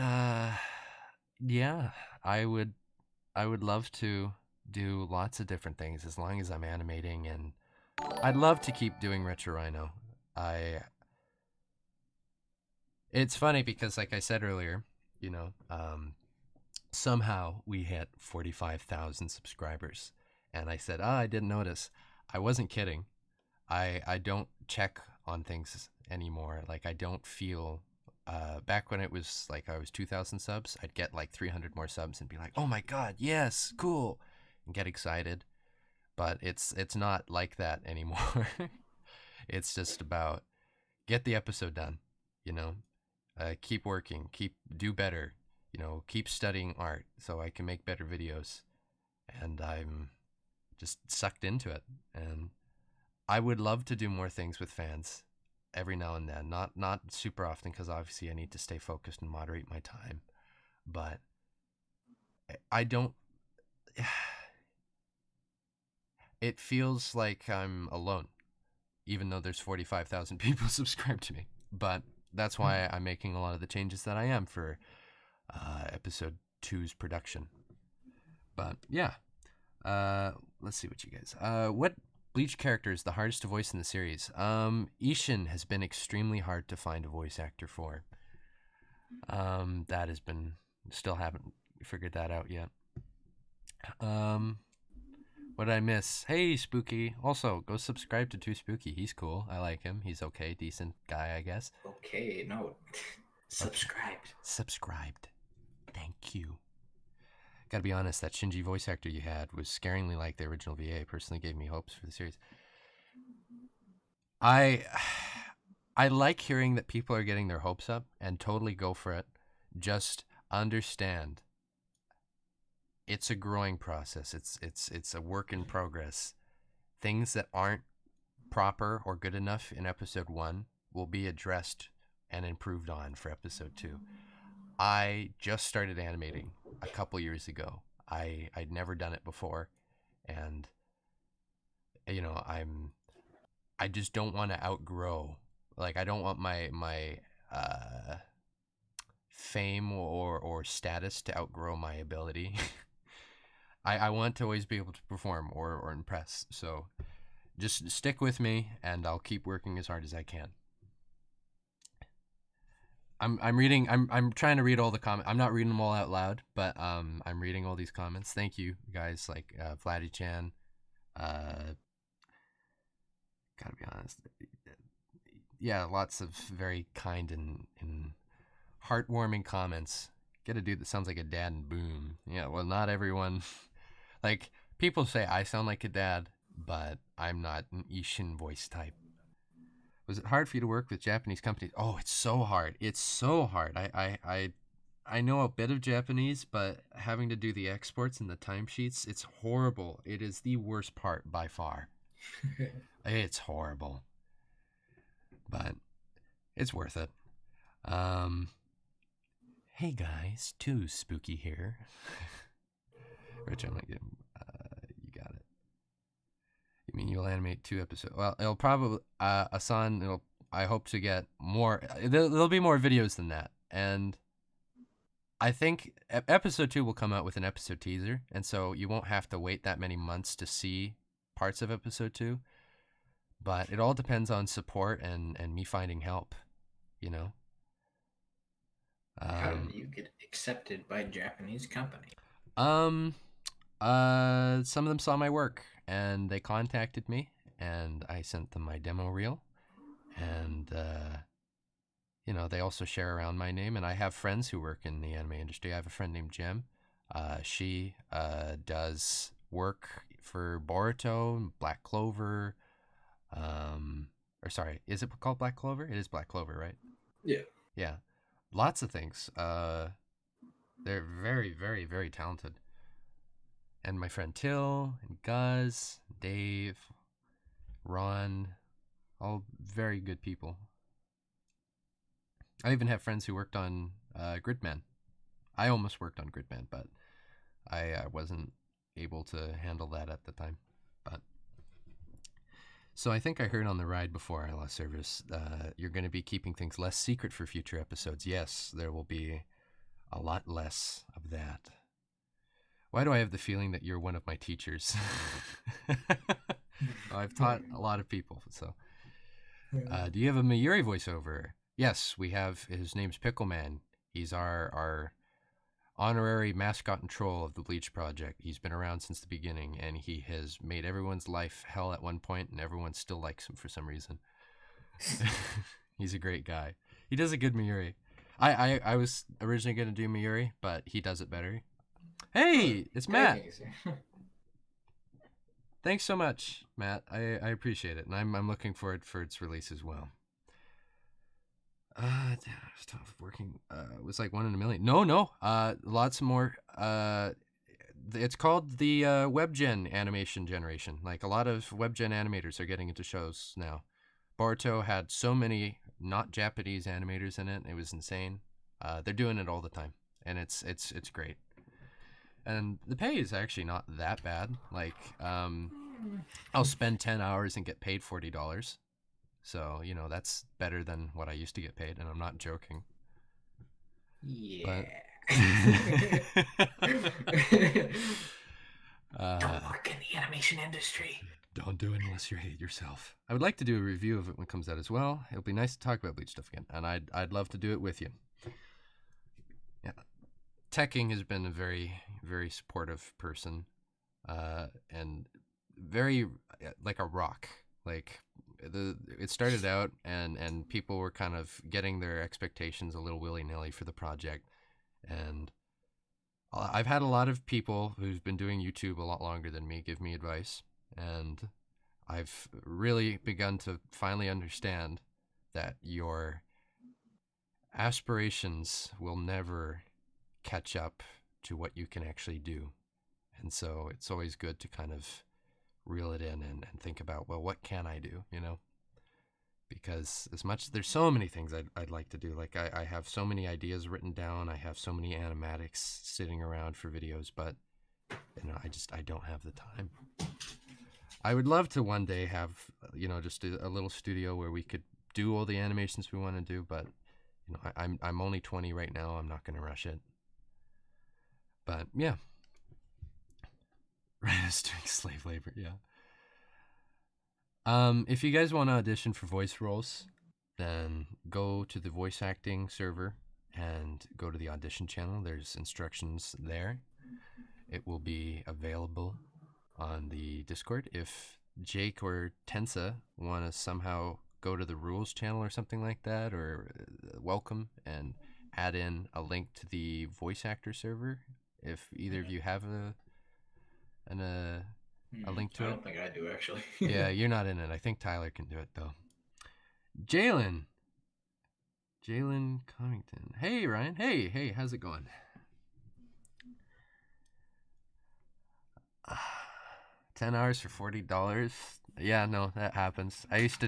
yeah, I would love to do lots of different things as long as I'm animating, and I'd love to keep doing Retro Rhino. It's funny because, like I said earlier, you know, somehow we hit 45,000 subscribers, and I said, I didn't notice. I wasn't kidding. I don't check on things anymore. Like I don't feel. Back when it was like I was 2,000 subs, I'd get like 300 more subs and be like, "Oh my god, yes, cool," and get excited. But it's not like that anymore. It's just about get the episode done, you know. Keep working, do better, you know. Keep studying art so I can make better videos, and I'm just sucked into it. And I would love to do more things with fans every now and then. Not super often because obviously I need to stay focused and moderate my time. But I don't. It feels like I'm alone, even though there's 45,000 people subscribed to me. But that's why I'm making a lot of the changes that I am for episode two's production. But yeah, let's see what you guys. What Bleach character is the hardest to voice in the series? Ishin has been extremely hard to find a voice actor for. That has been still haven't figured that out yet. What did I miss? Hey, Spooky. Also, go subscribe to Too Spooky. He's cool. I like him. He's okay, decent guy, I guess. Okay, no. Okay. Subscribed. Subscribed. Thank you. Gotta be honest, that Shinji voice actor you had was scaringly like the original VA. Personally gave me hopes for the series. I I like hearing that people are getting their hopes up and totally go for it. Just understand it's a growing process. It's a work in progress. Things that aren't proper or good enough in episode 1 will be addressed and improved on for episode 2. I just started animating a couple years ago. I'd never done it before, and you know, I just don't want to outgrow. Like I don't want my fame or status to outgrow my ability. I want to always be able to perform or impress. So just stick with me, and I'll keep working as hard as I can. I'm reading. I'm trying to read all the comments. I'm not reading them all out loud, but I'm reading all these comments. Thank you guys, like Vladdy Chan. Gotta be honest. Yeah, lots of very kind and heartwarming comments. Get a dude that sounds like a dad and boom. Yeah, well, not everyone. Like people say I sound like a dad, but I'm not an Ishin voice type. Was it hard for you to work with Japanese companies? Oh, it's so hard. It's so hard. I know a bit of Japanese, but having to do the exports and the timesheets, it's horrible. It is the worst part by far. It's horrible. But it's worth it. Hey guys, Too Spooky here. Rich, I'm like, you got it. mean you'll animate 2 episodes? Well, it'll probably Asan. It'll. I hope to get more. There'll be more videos than that, and I think episode 2 will come out with an episode teaser, and so you won't have to wait that many months to see parts of episode 2. But it all depends on support and me finding help, you know. How did you get accepted by a Japanese company? Um, some of them saw my work and they contacted me, and I sent them my demo reel, and you know, they also share around my name, and I have friends who work in the anime industry. I have a friend named Jem. She does work for Boruto, Black Clover, or sorry, is it called Black Clover? It is Black Clover, right? Yeah. Yeah, lots of things. They're very, very, very talented. And my friend Till and Guz, Dave, Ron, all very good people. I even have friends who worked on Gridman. I almost worked on Gridman, but I wasn't able to handle that at the time. But so I think I heard on the ride before I lost service, you're going to be keeping things less secret for future episodes. Yes, there will be a lot less of that. Why do I have the feeling that you're one of my teachers? I've taught a lot of people. So, do you have a Mayuri voiceover? Yes, we have. His name's Pickleman. He's our honorary mascot and troll of the Bleach Project. He's been around since the beginning, and he has made everyone's life hell at one point, and everyone still likes him for some reason. He's a great guy. He does a good Mayuri. I was originally going to do Mayuri, but he does it better. Hey, it's Matt. Thanks so much, Matt. I appreciate it, and I'm looking forward for its release as well. It's tough working. It was like 1 in a million. No. Lots more. It's called the WebGen animation generation. Like, a lot of WebGen animators are getting into shows now. Boruto had so many not Japanese animators in it. It was insane. They're doing it all the time, and it's great. And the pay is actually not that bad. Like, I'll spend 10 hours and get paid $40. So, you know, that's better than what I used to get paid, and I'm not joking. Yeah. Don't work in the animation industry. Don't do it unless you hate yourself. I would like to do a review of it when it comes out as well. It'll be nice to talk about Bleach stuff again, and I'd love to do it with you. Yeah. Teching has been a very, very supportive person, and very like a rock. Like, it started out, and people were kind of getting their expectations a little willy-nilly for the project, and I've had a lot of people who've been doing YouTube a lot longer than me give me advice, and I've really begun to finally understand that your aspirations will never catch up to what you can actually do. And so it's always good to kind of reel it in and think about, well, what can I do, you know? Because there's so many things I'd like to do. Like, I have so many ideas written down. I have so many animatics sitting around for videos, but, you know, I don't have the time. I would love to one day have, you know, just a little studio where we could do all the animations we want to do, but, you know, I'm only 20 right now. I'm not going to rush it. But yeah, Ryno's doing slave labor. Yeah. If you guys want to audition for voice roles, then go to the voice acting server and go to the audition channel. There's instructions there. It will be available on the Discord. If Jake or Tensa want to somehow go to the rules channel or something like that, or welcome and add in a link to the voice actor server, if either of you have a link to it. I don't think I do, actually. Yeah, you're not in it. I think Tyler can do it, though. Jalen Connington. Hey, Ryan. Hey, how's it going? 10 hours for $40. Yeah, no, that happens. I used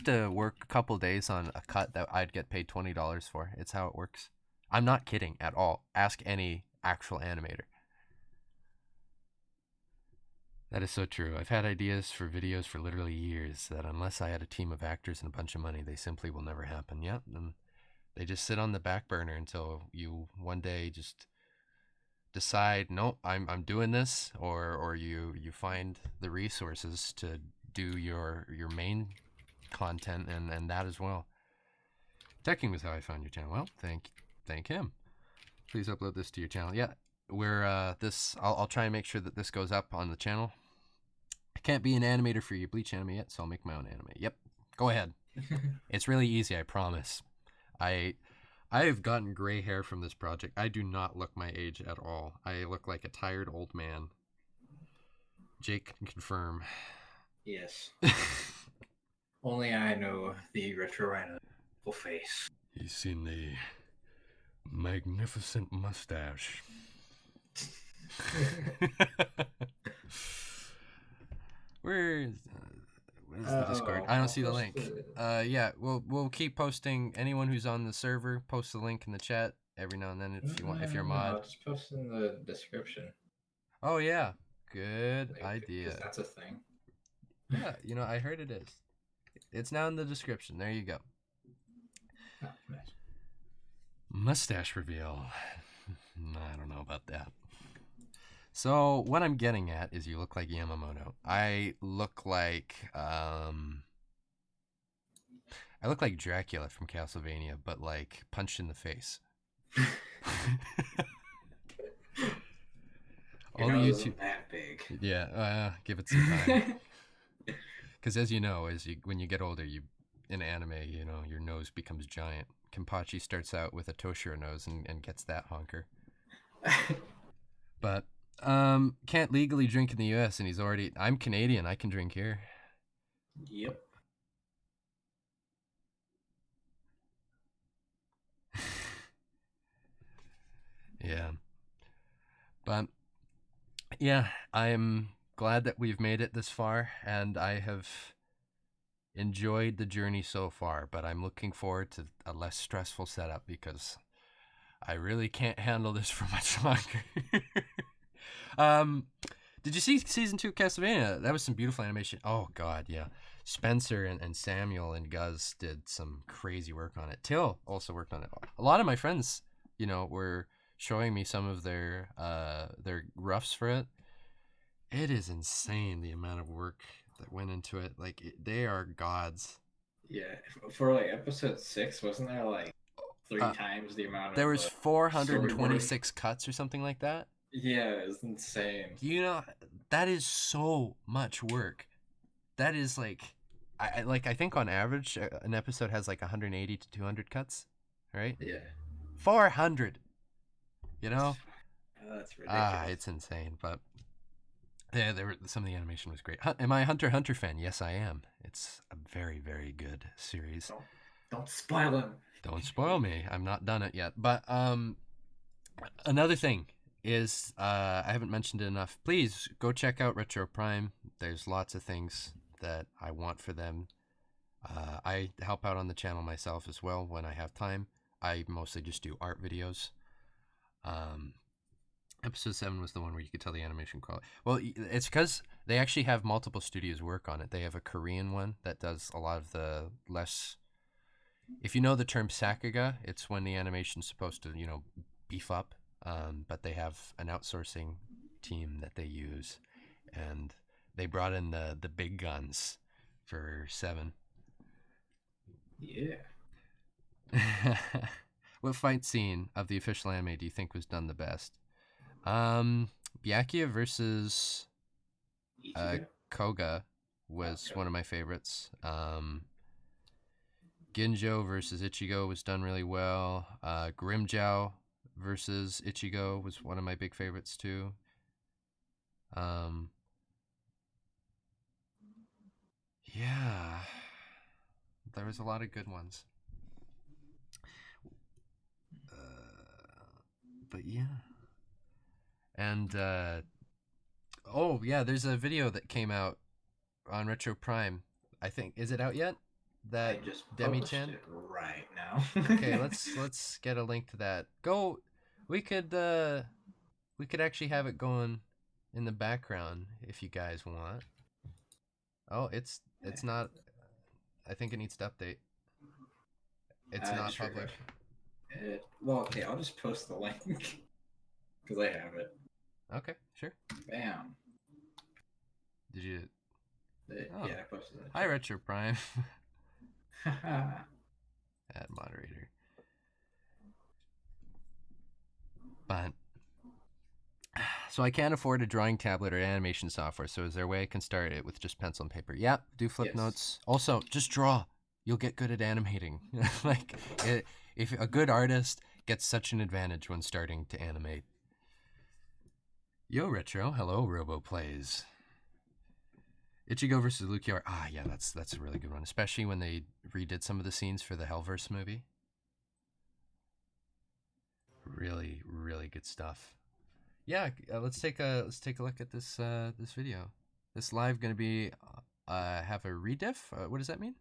to work a couple days on a cut that I'd get paid $20 for. It's how it works. I'm not kidding at all. Ask any actual animator. That is so true. I've had ideas for videos for literally years that unless I had a team of actors and a bunch of money, they simply will never happen. Yep, and they just sit on the back burner until you one day just decide, no, I'm doing this, or you find the resources to do your main content and that as well. Teching was how I found your channel. Well, thank him. Please upload this to your channel. Yeah, we're this. I'll try and make sure that this goes up on the channel. I can't be an animator for your Bleach anime yet, so I'll make my own anime. Yep, go ahead. It's really easy, I promise. I I have gotten gray hair from this project. I do not look my age at all. I look like a tired old man. Jake can confirm. Yes. Only I know the retro Ryno full face. He's seen the magnificent mustache. Where is the Discord? I don't see the link. Yeah, we'll keep posting. Anyone who's on the server, post the link in the chat every now and then if you want. If you're a mod, I'll just post in the description. Oh yeah, good idea. Because that's a thing. Yeah, I heard it is. It's now in the description. There you go. Oh, nice. Mustache reveal. I don't know about that. So what I'm getting at is you look like Yamamoto. I look like Dracula from Castlevania, but like punched in the face. Your nose isn't that big. Yeah, give it some time. Because as you know, when you get older, in anime, your nose becomes giant. Kenpachi starts out with a Toshiro nose and gets that honker. But can't legally drink in the U.S. and I'm Canadian. I can drink here. Yep. Yeah. But yeah, I'm glad that we've made it this far, and I have enjoyed the journey so far, but I'm looking forward to a less stressful setup because I really can't handle this for much longer. Did you see season 2 of Castlevania? That was some beautiful animation. Oh god, yeah. Spencer and Samuel and Gus did some crazy work on it. Till also worked on it. A lot of my friends, were showing me some of their roughs for it. It is insane the amount of work that went into it. Like they are gods. Yeah, for like episode 6, wasn't there like 3 times the amount? There was 426 cuts or something like that. Yeah, it's insane. That is so much work. That is like, I think on average an episode has like 180 to 200 cuts, right? Yeah. 400. That's ridiculous. It's insane. But yeah, some of the animation was great. Am I a Hunter x Hunter fan? Yes, I am. It's a very, very good series. Don't spoil them. Don't spoil me. I'm not done it yet. But another thing is I haven't mentioned it enough. Please go check out Retro Prime. There's lots of things that I want for them. I help out on the channel myself as well when I have time. I mostly just do art videos. Episode 7 was the one where you could tell the animation quality. Well, it's because they actually have multiple studios work on it. They have a Korean one that does a lot of the less... If you know the term sakuga, it's when the animation's supposed to, beef up. But they have an outsourcing team that they use. And they brought in the big guns for 7. Yeah. What fight scene of the official anime do you think was done the best? Byakuya versus Koga was one of my favorites. Ginjo versus Ichigo was done really well. Grimjow versus Ichigo was one of my big favorites too. Yeah, there was a lot of good ones. But yeah. And there's a video that came out on Retro Prime. I think, is it out yet? That I just Demi-chan it right now. Okay, let's get a link to that. We could actually have it going in the background if you guys want. Oh, it's not. I think it needs to update. It's not Just public. refresh. Well, okay, I'll just post the link because I have it. Okay, sure. Bam. Did you? Yeah, I posted it. Hi, Retro Prime. Haha. Add moderator. But so I can't afford a drawing tablet or animation software. So is there a way I can start it with just pencil and paper? Yeah, do flip Yes. notes. Also, just draw. You'll get good at animating. Like, if a good artist gets such an advantage when starting to animate. Yo, Retro. Hello, Robo Plays. Ichigo versus Lukiar. Ah, yeah, that's a really good one, especially when they redid some of the scenes for the Hellverse movie. Really, really good stuff. Yeah, let's take a look at this this video. This live gonna be have a rediff. What does that mean?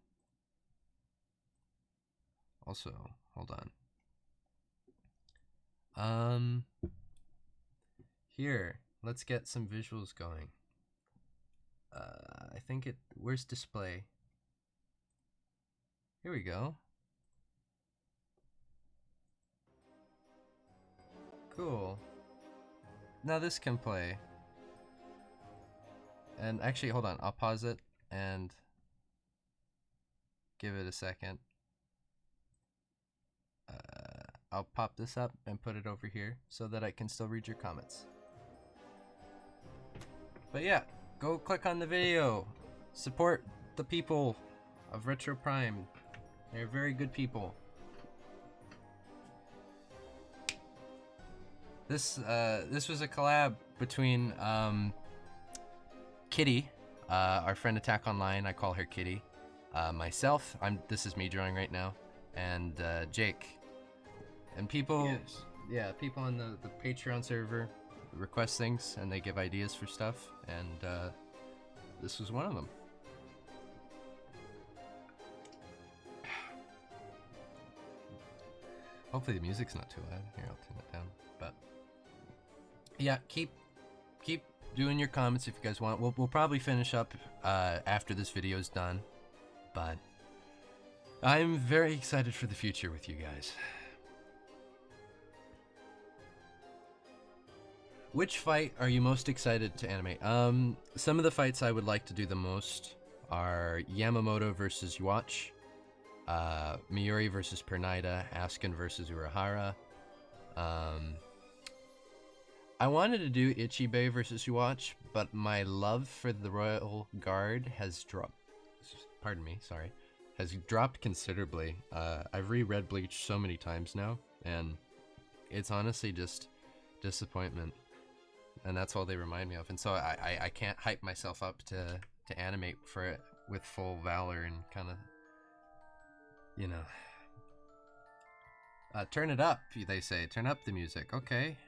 Also, hold on. Here, let's get some visuals going. I think it. Where's display? Here we go. Cool. Now this can play. And actually, hold on. I'll pause it and give it a second. I'll pop this up and put it over here so that I can still read your comments. But yeah, go click on the video. Support the people of Retro Prime. They're very good people. This was a collab between Kitty, our friend Attack Online. I call her Kitty. Myself, this is me drawing right now, and Jake. And people, Yes. yeah, people on the Patreon server request things and they give ideas for stuff, and this was one of them. Hopefully the music's not too loud. Here, I'll turn it down. But yeah, keep doing your comments if you guys want. We'll probably finish up after this video is done, but I'm very excited for the future with you guys. Which fight are you most excited to animate? Some of the fights I would like to do the most are Yamamoto versus Yuach, Miyuri versus Pernida, Askin versus Urahara. I wanted to do Ichibei versus Yuach, but my love for the Royal Guard has dropped. Pardon me, sorry. Has dropped considerably. I've reread Bleach so many times now, and it's honestly just disappointment. And that's all they remind me of. And so I can't hype myself up to animate for it with full valor and kind of, you know. Turn it up, they say. Turn up the music. Okay.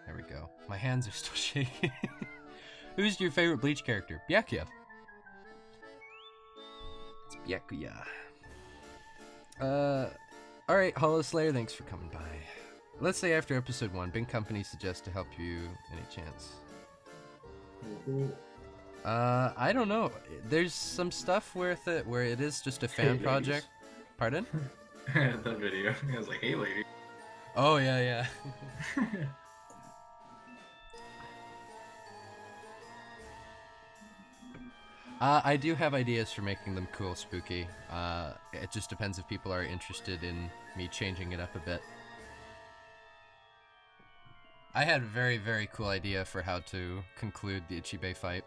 There we go. My hands are still shaking. Who's your favorite Bleach character? Byakuya. It's Byakuya. Alright, Hollow Slayer, thanks for coming by. Let's say after episode 1, big companies suggest to help you any chance. I don't know. There's some stuff with it where it is just a fan project. Pardon? That video. I was like, hey, lady. Oh, yeah. I do have ideas for making them cool, spooky. It just depends if people are interested in me changing it up a bit. I had a very, very cool idea for how to conclude the Ichibei fight.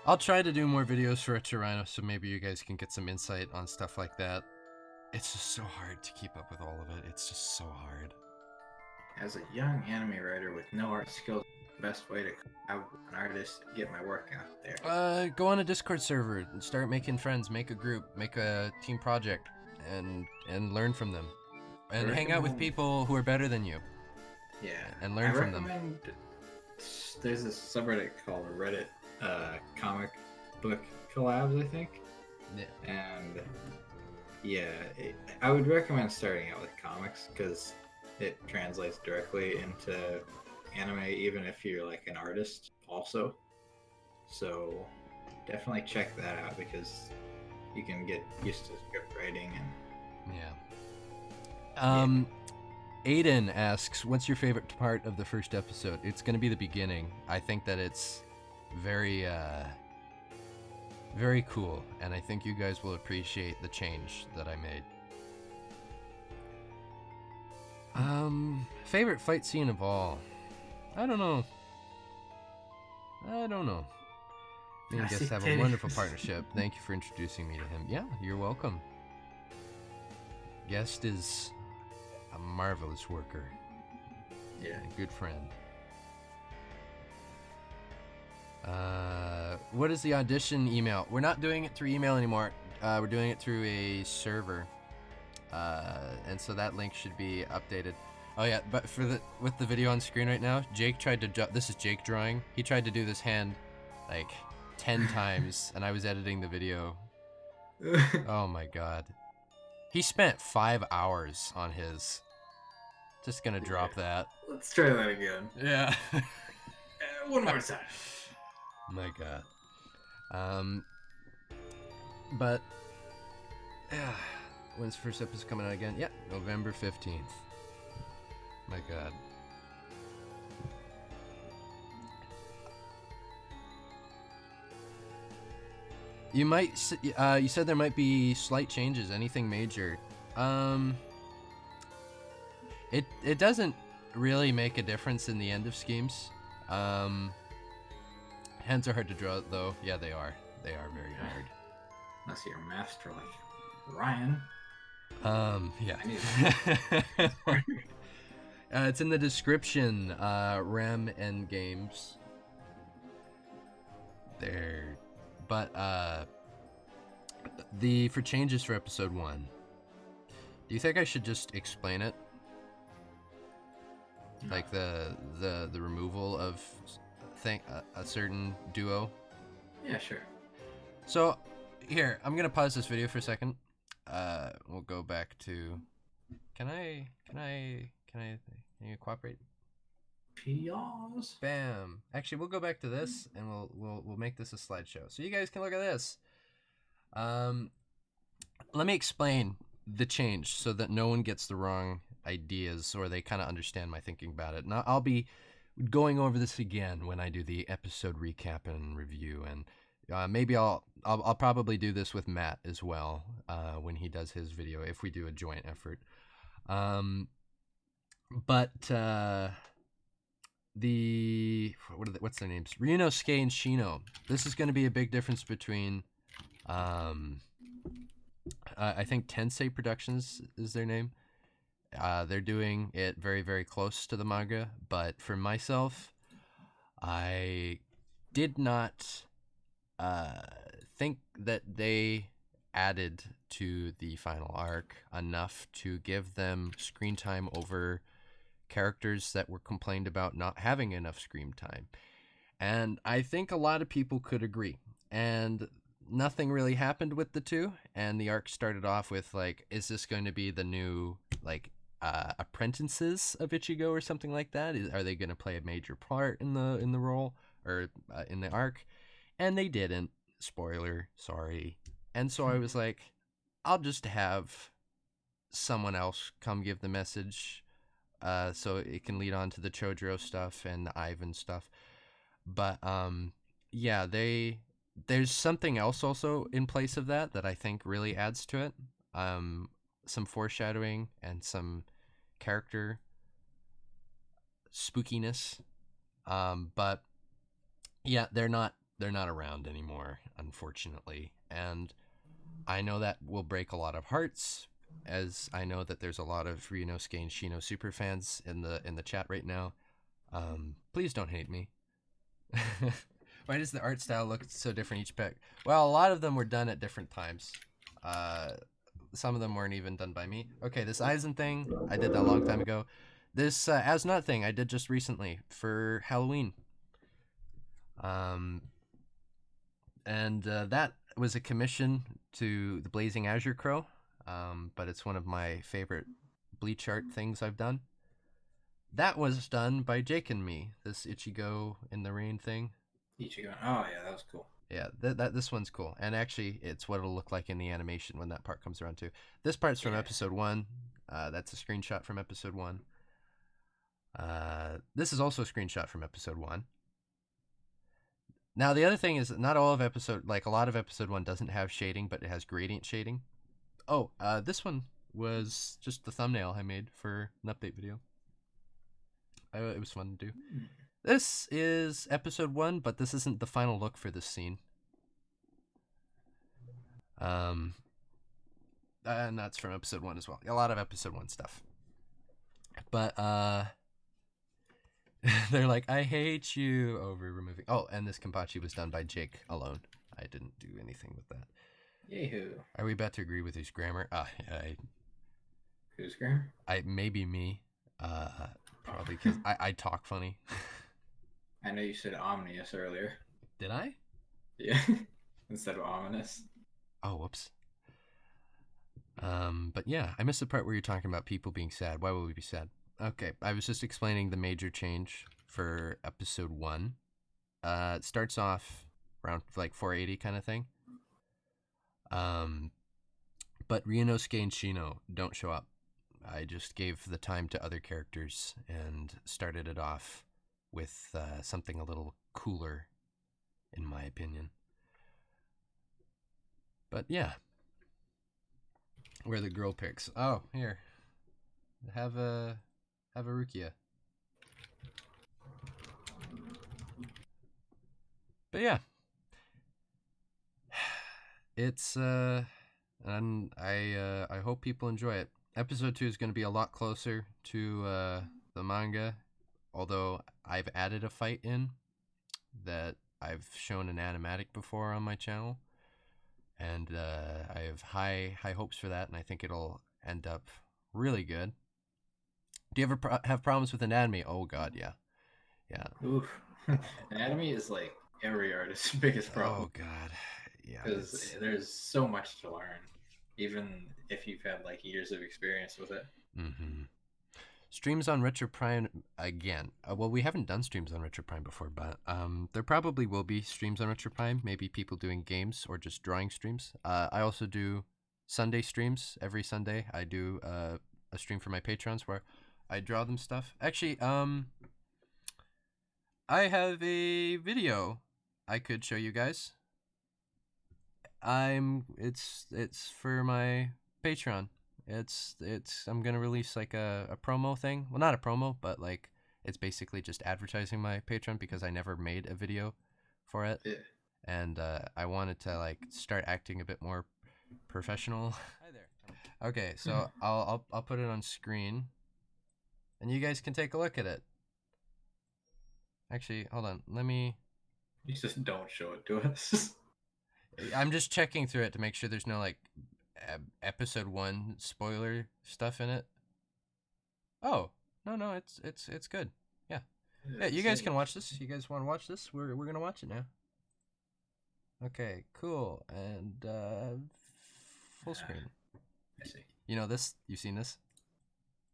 I'll try to do more videos for Ryno, so maybe you guys can get some insight on stuff like that. It's just so hard to keep up with all of it. It's just so hard. As a young anime writer with no art skills, the best way to have an artist get my work out there. Go on a Discord server and start making friends, make a group, make a team project, and learn from them. And hang out with people who are better than you. Yeah. And learn from them. There's this subreddit called Reddit comic book collabs, I think. Yeah. And yeah, I would recommend starting out with comics because it translates directly into anime, even if you're like an artist also. So definitely check that out because you can get used to script writing and Yeah. yeah. Aiden asks, "What's your favorite part of the first episode?" It's going to be the beginning. I think that it's very, very cool, and I think you guys will appreciate the change that I made. Favorite fight scene of all? I don't know. Me and I see Guest have a titties. wonderful partnership. Thank you for introducing me to him. Yeah, you're welcome. Guest is a marvelous worker, Yeah. a good friend. What is the audition email? We're not doing it through email anymore. We're doing it through a server, and so that link should be updated. Oh yeah, but with the video on screen right now, Jake tried to. This is Jake drawing. He tried to do this hand, like 10 times, and I was editing the video. Oh my god, he spent 5 hours on his. Just gonna drop that. Let's try that again. Yeah. One more time. My god. But yeah, when's the first episode coming out again? Yeah, November 15th. My god. You might. You said there might be slight changes. Anything major? It doesn't really make a difference in the end of schemes. Hands are hard to draw, though. Yeah, they are. They are very hard. Unless you're a master like Ryan. Yeah. I need It's in the description. RAM and games. There, but for changes for episode 1. Do you think I should just explain it? Like the removal of a certain duo? Yeah, sure. So here, I'm gonna pause this video for a second. We'll go back to. Can you cooperate? Pios. Bam. Actually, we'll go back to this, and we'll make this a slideshow, so you guys can look at this. Let me explain the change so that no one gets the wrong ideas or they kind of understand my thinking about it. And I'll be going over this again when I do the episode recap and review, and maybe I'll probably do this with Matt as well when he does his video if we do a joint effort. But what's their names? Ryno, Skei, and Shino. This is going to be a big difference between. I think Tensei Productions is their name. They're doing it very, very close to the manga, but for myself, I did not think that they added to the final arc enough to give them screen time over characters that were complained about not having enough screen time. And I think a lot of people could agree. And nothing really happened with the two, and the arc started off with like, is this going to be the new like apprentices of Ichigo or something like that? Are they going to play a major part in the role or in the arc? And they didn't. Spoiler, sorry. And so I was like, I'll just have someone else come give the message, so it can lead on to the Chodro stuff and the Ivan stuff. But yeah, there's something else also in place of that I think really adds to it. Some foreshadowing and some character spookiness. But yeah, they're not around anymore, unfortunately. And I know that will break a lot of hearts, as I know that there's a lot of Ryno, Skei, and Shino super fans in the chat right now. Please don't hate me. Why does the art style look so different each pack? Well, a lot of them were done at different times. Some of them weren't even done by me. Okay, this Eisen thing, I did that a long time ago. This Asnot thing, I did just recently for Halloween. And that was a commission to the Blazing Azure Crow, but it's one of my favorite bleach art things I've done. That was done by Jake and me. This Ichigo in the rain thing. Ichigo. Oh yeah, that was cool. Yeah, this one's cool, and actually, it's what it'll look like in the animation when that part comes around too. This part's from episode 1. That's a screenshot from episode 1. This is also a screenshot from episode 1. Now, the other thing is, not all of episode, like a lot of episode 1 doesn't have shading, but it has gradient shading. Oh, this one was just the thumbnail I made for an update video. It was fun to do. This is episode 1, but this isn't the final look for this scene. And that's from episode 1 as well. A lot of episode 1 stuff. But they're like, I hate you over removing. Oh, and this Kenpachi was done by Jake alone. I didn't do anything with that. Yahoo! Are we about to agree with his grammar? Whose grammar? Maybe me. Probably because I talk funny. I know you said ominous earlier. Did I? Yeah, instead of ominous. Oh, whoops. But yeah, I missed the part where you're talking about people being sad. Why would we be sad? Okay, I was just explaining the major change for episode 1. It starts off around like 480 kind of thing. But Ryunosuke and Shino don't show up. I just gave the time to other characters and started it off with something a little cooler, in my opinion. But yeah. Where are the girl pics? Oh, here. Have a Rukia. But yeah. It's and I hope people enjoy it. Episode 2 is going to be a lot closer to the manga, although I've added a fight in that I've shown an animatic before on my channel, and I have high hopes for that, and I think it'll end up really good. Do you ever have problems with anatomy? Oh God, yeah. Oof. Anatomy is like every artist's biggest problem. Oh God, yeah. Because there's so much to learn, even if you've had like years of experience with it. Mm-hmm. Streams on Retro Prime again. Well, we haven't done streams on Retro Prime before, but there probably will be streams on Retro Prime. Maybe people doing games or just drawing streams. I also do Sunday streams. Every Sunday, I do a stream for my patrons where I draw them stuff. Actually, I have a video I could show you guys. It's for my Patreon. I'm gonna release like a promo thing. Well, not a promo, but like it's basically just advertising my Patreon because I never made a video for it, and I wanted to like start acting a bit more professional. Hi there. Okay, so I'll put it on screen, and you guys can take a look at it. Actually, hold on. Let me. You just don't show it to us. I'm just checking through it to make sure there's no like episode 1 spoiler stuff in it. Oh no, it's good. Yeah, you guys can watch this. You guys want to watch this? We're gonna watch it now. Okay, cool, and full screen. I see. You know this? You've seen this?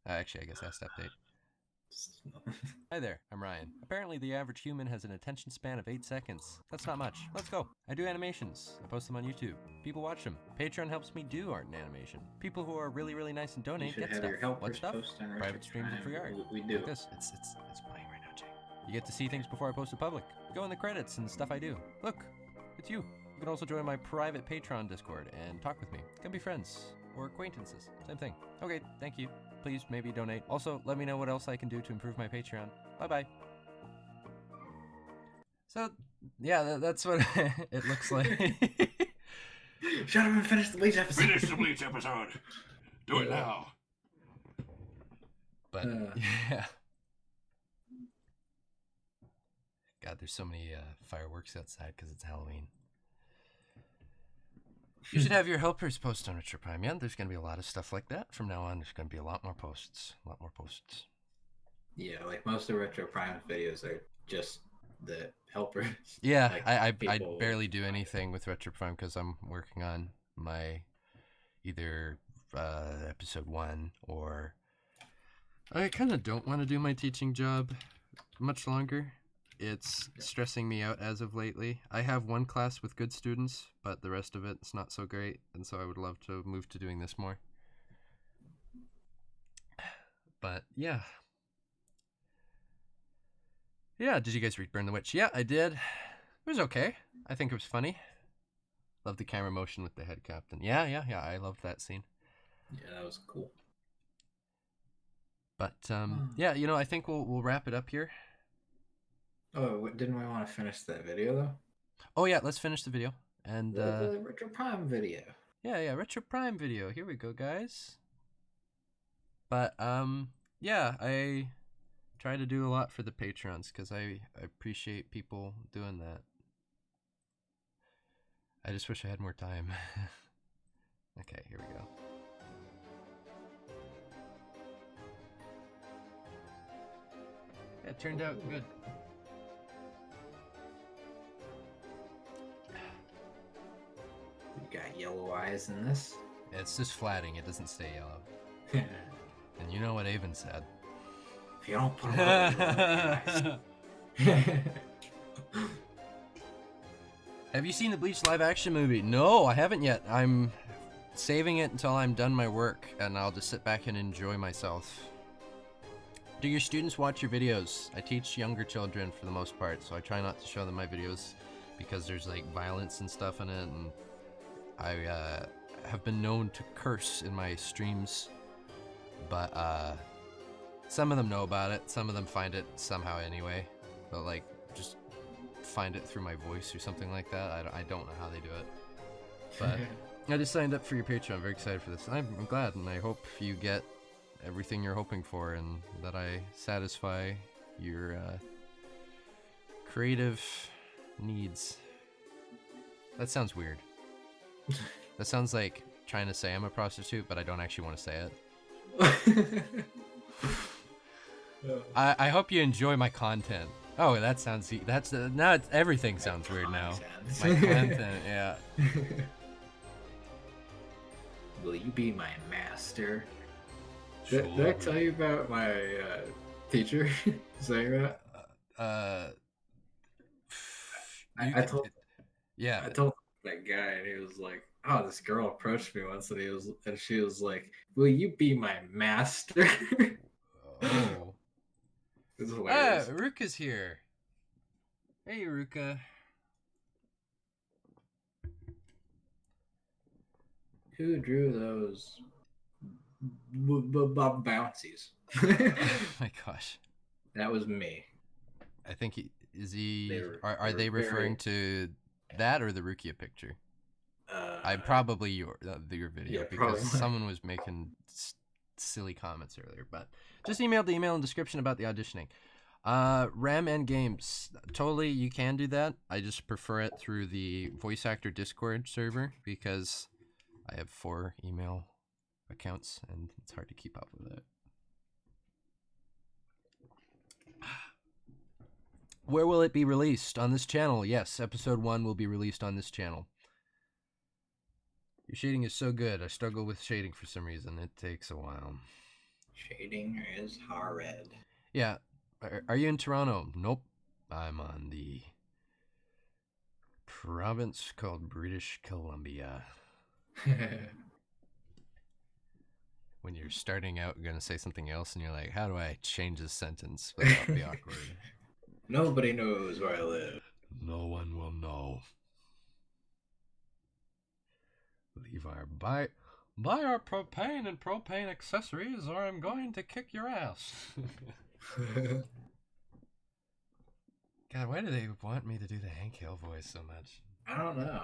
Actually, I guess that's update. Hi there, I'm Ryan. Apparently the average human has an attention span of 8 seconds. That's not much. Let's go. I do animations. I post them on YouTube. People watch them. Patreon helps me do art and animation. People who are really, really nice and donate get stuff. What stuff? Private streams and free art. We do. Like this. It's playing right now, Jay. You get to see things before I post to public. Go in the credits and stuff I do. Look, it's you. You can also join my private Patreon Discord and talk with me. Come be friends. Or acquaintances. Same thing. Okay, thank you. Please, maybe donate. Also, let me know what else I can do to improve my Patreon. Bye-bye. So, yeah, that's what it looks like. Shut up and finish the Bleach episode. Finish the Bleach episode. Do it now. But, yeah. God, there's so many fireworks outside because it's Halloween. You should have your helpers post on Retro Prime. Yeah, there's going to be a lot of stuff like that. From now on, there's going to be a lot more posts. Yeah, like most of Retro Prime videos are just the helpers. Yeah, like I barely do anything with Retro Prime because I'm working on my either episode 1 or I kind of don't want to do my teaching job much longer. It's stressing me out as of lately. I have one class with good students, but the rest of it's not so great, and so I would love to move to doing this more. But yeah. Yeah, did you guys read Burn the Witch? Yeah, I did. It was okay. I think it was funny. Love the camera motion with the head captain. Yeah, I loved that scene. Yeah, that was cool. But yeah, I think we'll wrap it up here. Oh, didn't we want to finish that video though? Oh yeah, let's finish the video. And The Retro Prime video. Yeah, Retro Prime video. Here we go, guys. But yeah, I try to do a lot for the Patrons because I appreciate people doing that. I just wish I had more time. Okay, here we go. Yeah, it turned out good. You got yellow eyes in this. It's just flatting. It doesn't stay yellow. And you know what Avon said. If you don't put them on, Have you seen the Bleach live action movie? No, I haven't yet. I'm saving it until I'm done my work, and I'll just sit back and enjoy myself. Do your students watch your videos? I teach younger children for the most part, so I try not to show them my videos because there's like violence and stuff in it, and I have been known to curse in my streams, but some of them know about it, some of them find it somehow anyway, but like just find it through my voice or something like that. I don't know how they do it, but I just signed up for your Patreon. I'm very excited for this. I'm glad, and I hope you get everything you're hoping for, and that I satisfy your creative needs. That sounds weird. That sounds like trying to say I'm a prostitute, but I don't actually want to say it. I hope you enjoy my content. Oh, that sounds. Now everything sounds weird now. My content, yeah. Will you be my master? Sure. Did I tell you about my teacher saying that? I told. Yeah. I told that guy, and he was like, "Oh, this girl approached me once, and she was like, will you be my master?" Oh. It's hilarious. Ruka's here. Hey, Ruka. Who drew those bouncies? Oh my gosh. That was me. I think is he? Are they they were referring to that or the Rukia picture? I probably your video Yeah, because probably. someone was making silly comments earlier. But just email the email in description about the auditioning. RAM and games, totally you can do that. I just prefer it through the voice actor Discord server because I have 4 email accounts and it's hard to keep up with it. Where will it be released? On this channel. Yes, episode 1 will be released on this channel. Your shading is so good. I struggle with shading for some reason. It takes a while. Shading is hard. Yeah. Are you in Toronto? Nope. I'm on the province called British Columbia. When you're starting out, you're going to say something else, and you're like, how do I change this sentence without be awkward? Nobody knows where I live. No one will know. Leave our buy our propane and propane accessories, or I'm going to kick your ass. God, why do they want me to do the Hank Hill voice so much? I don't know.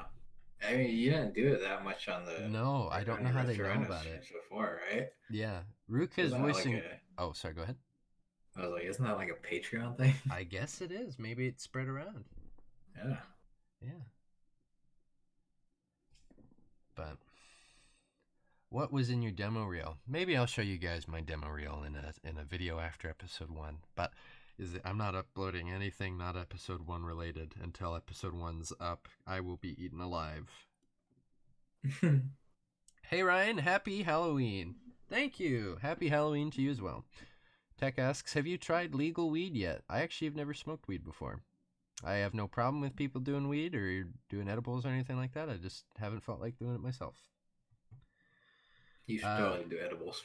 I mean, you didn't do it that much on the. No, I don't know how they know about it before, right? Yeah, Ruka's voicing. Oh, sorry. Go ahead. I was like, isn't that like a Patreon thing? I guess it is. Maybe it's spread around. Yeah. Yeah. But what was in your demo reel? Maybe I'll show you guys my demo reel in a video after episode 1. But I'm not uploading anything not episode 1 related until episode 1's up. I will be eaten alive. Hey Ryan, happy Halloween. Thank you. Happy Halloween to you as well. Tech asks, have you tried legal weed yet? I actually have never smoked weed before. I have no problem with people doing weed or doing edibles or anything like that. I just haven't felt like doing it myself. You should totally do edibles.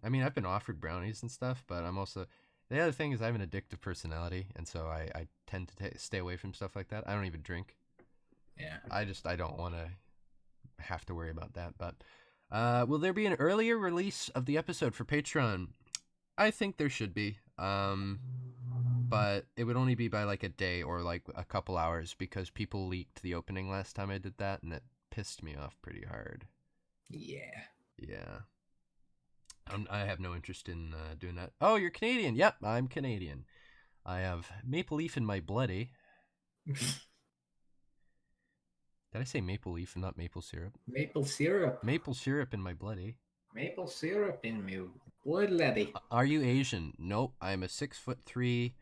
I mean, I've been offered brownies and stuff, but I'm also... The other thing is I have an addictive personality, and so I tend to stay away from stuff like that. I don't even drink. Yeah. I don't want to have to worry about that. But will there be an earlier release of the episode for Patreon? I think there should be. But it would only be by like a day or like a couple hours because people leaked the opening last time I did that, and it pissed me off pretty hard. Yeah. Yeah. I have no interest in doing that. Oh, you're Canadian. Yep, I'm Canadian. I have maple leaf in my bloody. Did I say maple leaf and not maple syrup? Maple syrup. Maple syrup in my bloody. Maple syrup in me blood, laddie. Are you Asian? Nope. I'm a 6'3"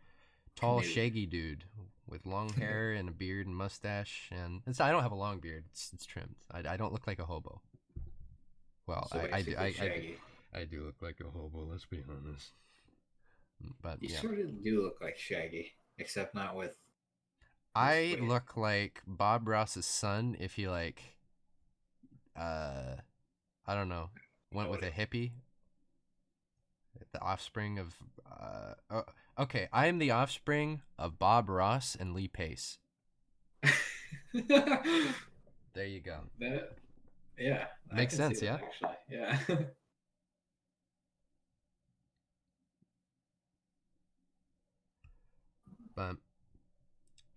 tall, Canadian. shaggy dude with long hair and a beard and mustache. And I don't have a long beard. It's trimmed. I don't look like a hobo. Well, So I do look like a hobo. Let's be honest. But you yeah, sort of do look like Shaggy, except not with. I look like Bob Ross's son if he like, I don't know, went with a hippie. The offspring of, okay, I am the offspring of Bob Ross and Lee Pace. There you go. Yeah, Makes sense, yeah? Actually, yeah. But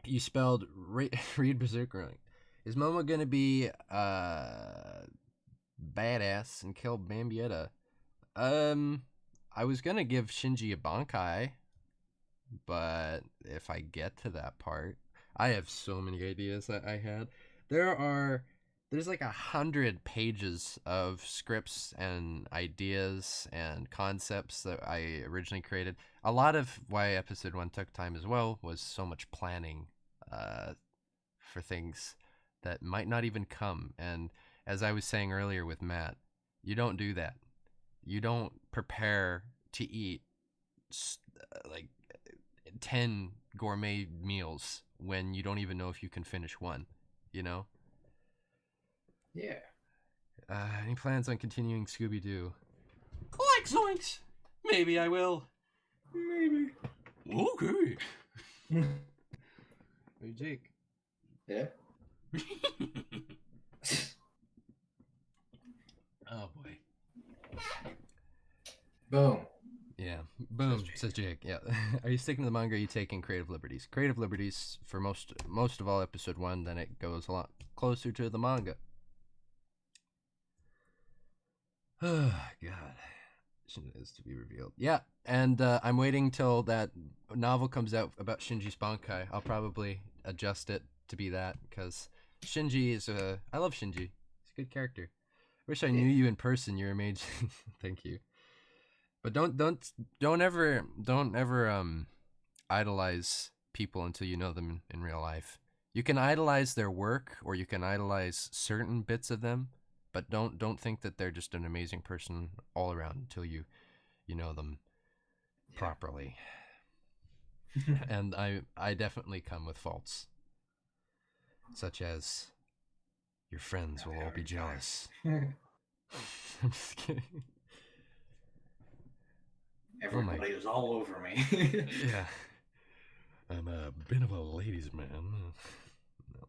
you spelled read Berserk wrong. Is Momo gonna be badass and kill Bambietta? I was gonna give Shinji a Bankai, but if I get to that part, I have so many ideas that I had. There's like 100 pages of scripts and ideas and concepts that I originally created. A lot of why episode 1 took time as well was so much planning for things that might not even come. And as I was saying earlier with Matt, you don't do that. You don't prepare to eat like 10 gourmet meals when you don't even know if you can finish one, you know? Yeah. Any plans on continuing Scooby-Doo? Like zoinks! Maybe I will. Maybe. Okay. Hey, Jake. Yeah. Oh, boy. Boom. Yeah. Boom, says Jake. Yeah. Are you sticking to the manga or are you taking creative liberties? Creative liberties for most of all episode 1, then it goes a lot closer to the manga. Oh, God. Is to be revealed. Yeah, and I'm waiting till that novel comes out about Shinji's Bankai. I'll probably adjust it to be that, because Shinji is I love Shinji. He's a good character. Wish I knew you in person. You're amazing. Thank you. But don't ever idolize people until you know them in real life. You can idolize their work or you can idolize certain bits of them, but don't think that they're just an amazing person all around until you know them properly. And I definitely come with faults, such as your friends will all be jealous. I'm just kidding. Everybody was all over me. Yeah. I'm a bit of a ladies' man. No.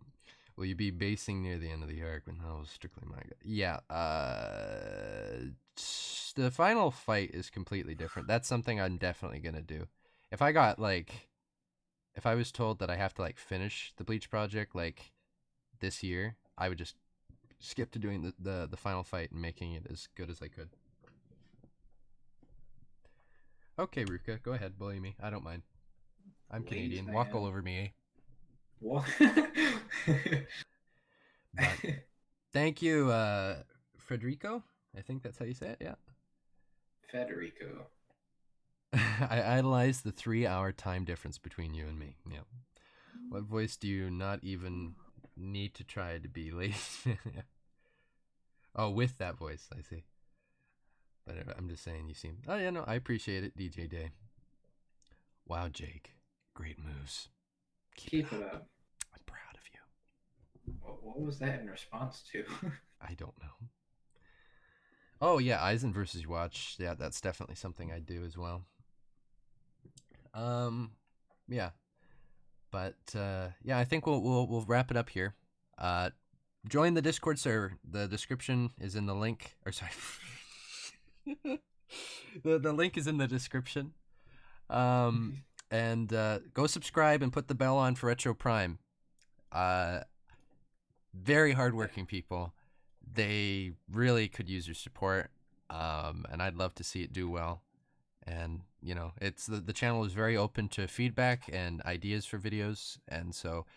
Will you be basing near the end of the arc when that was strictly manga? Yeah. The final fight is completely different. That's something I'm definitely gonna do. If I was told that I have to like finish the Bleach project like this year, I would just skip to doing the final fight and making it as good as I could. Okay, Ruka, go ahead, bully me. I don't mind. I'm Canadian. Walk all over me, eh? What? But thank you, Federico. I think that's how you say it, yeah. Federico. I idolize the 3-hour time difference between you and me. Yeah. What voice do you not even need to try to be late? Oh, with that voice, I see. But I'm just saying, you seem. Oh yeah, no, I appreciate it, DJ Day. Wow, Jake, great moves. Keep it up. I'm proud of you. What was that in response to? I don't know. Oh yeah, Eisen versus Watch. Yeah, that's definitely something I do as well. Yeah, but yeah, I think we'll wrap it up here. Join the Discord server. The description is in the link. Or sorry, the link is in the description. And go subscribe and put the bell on for Retro Prime. Very hardworking people. They really could use your support, and I'd love to see it do well. And you know, it's the channel is very open to feedback and ideas for videos, and so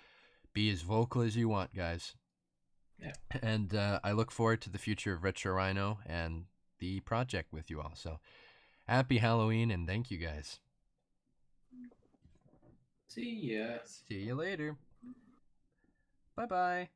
be as vocal as you want, guys. Yeah. And I look forward to the future of Retro Ryno and the project with you all. So happy Halloween, and thank you guys. See ya. See you later. Bye bye.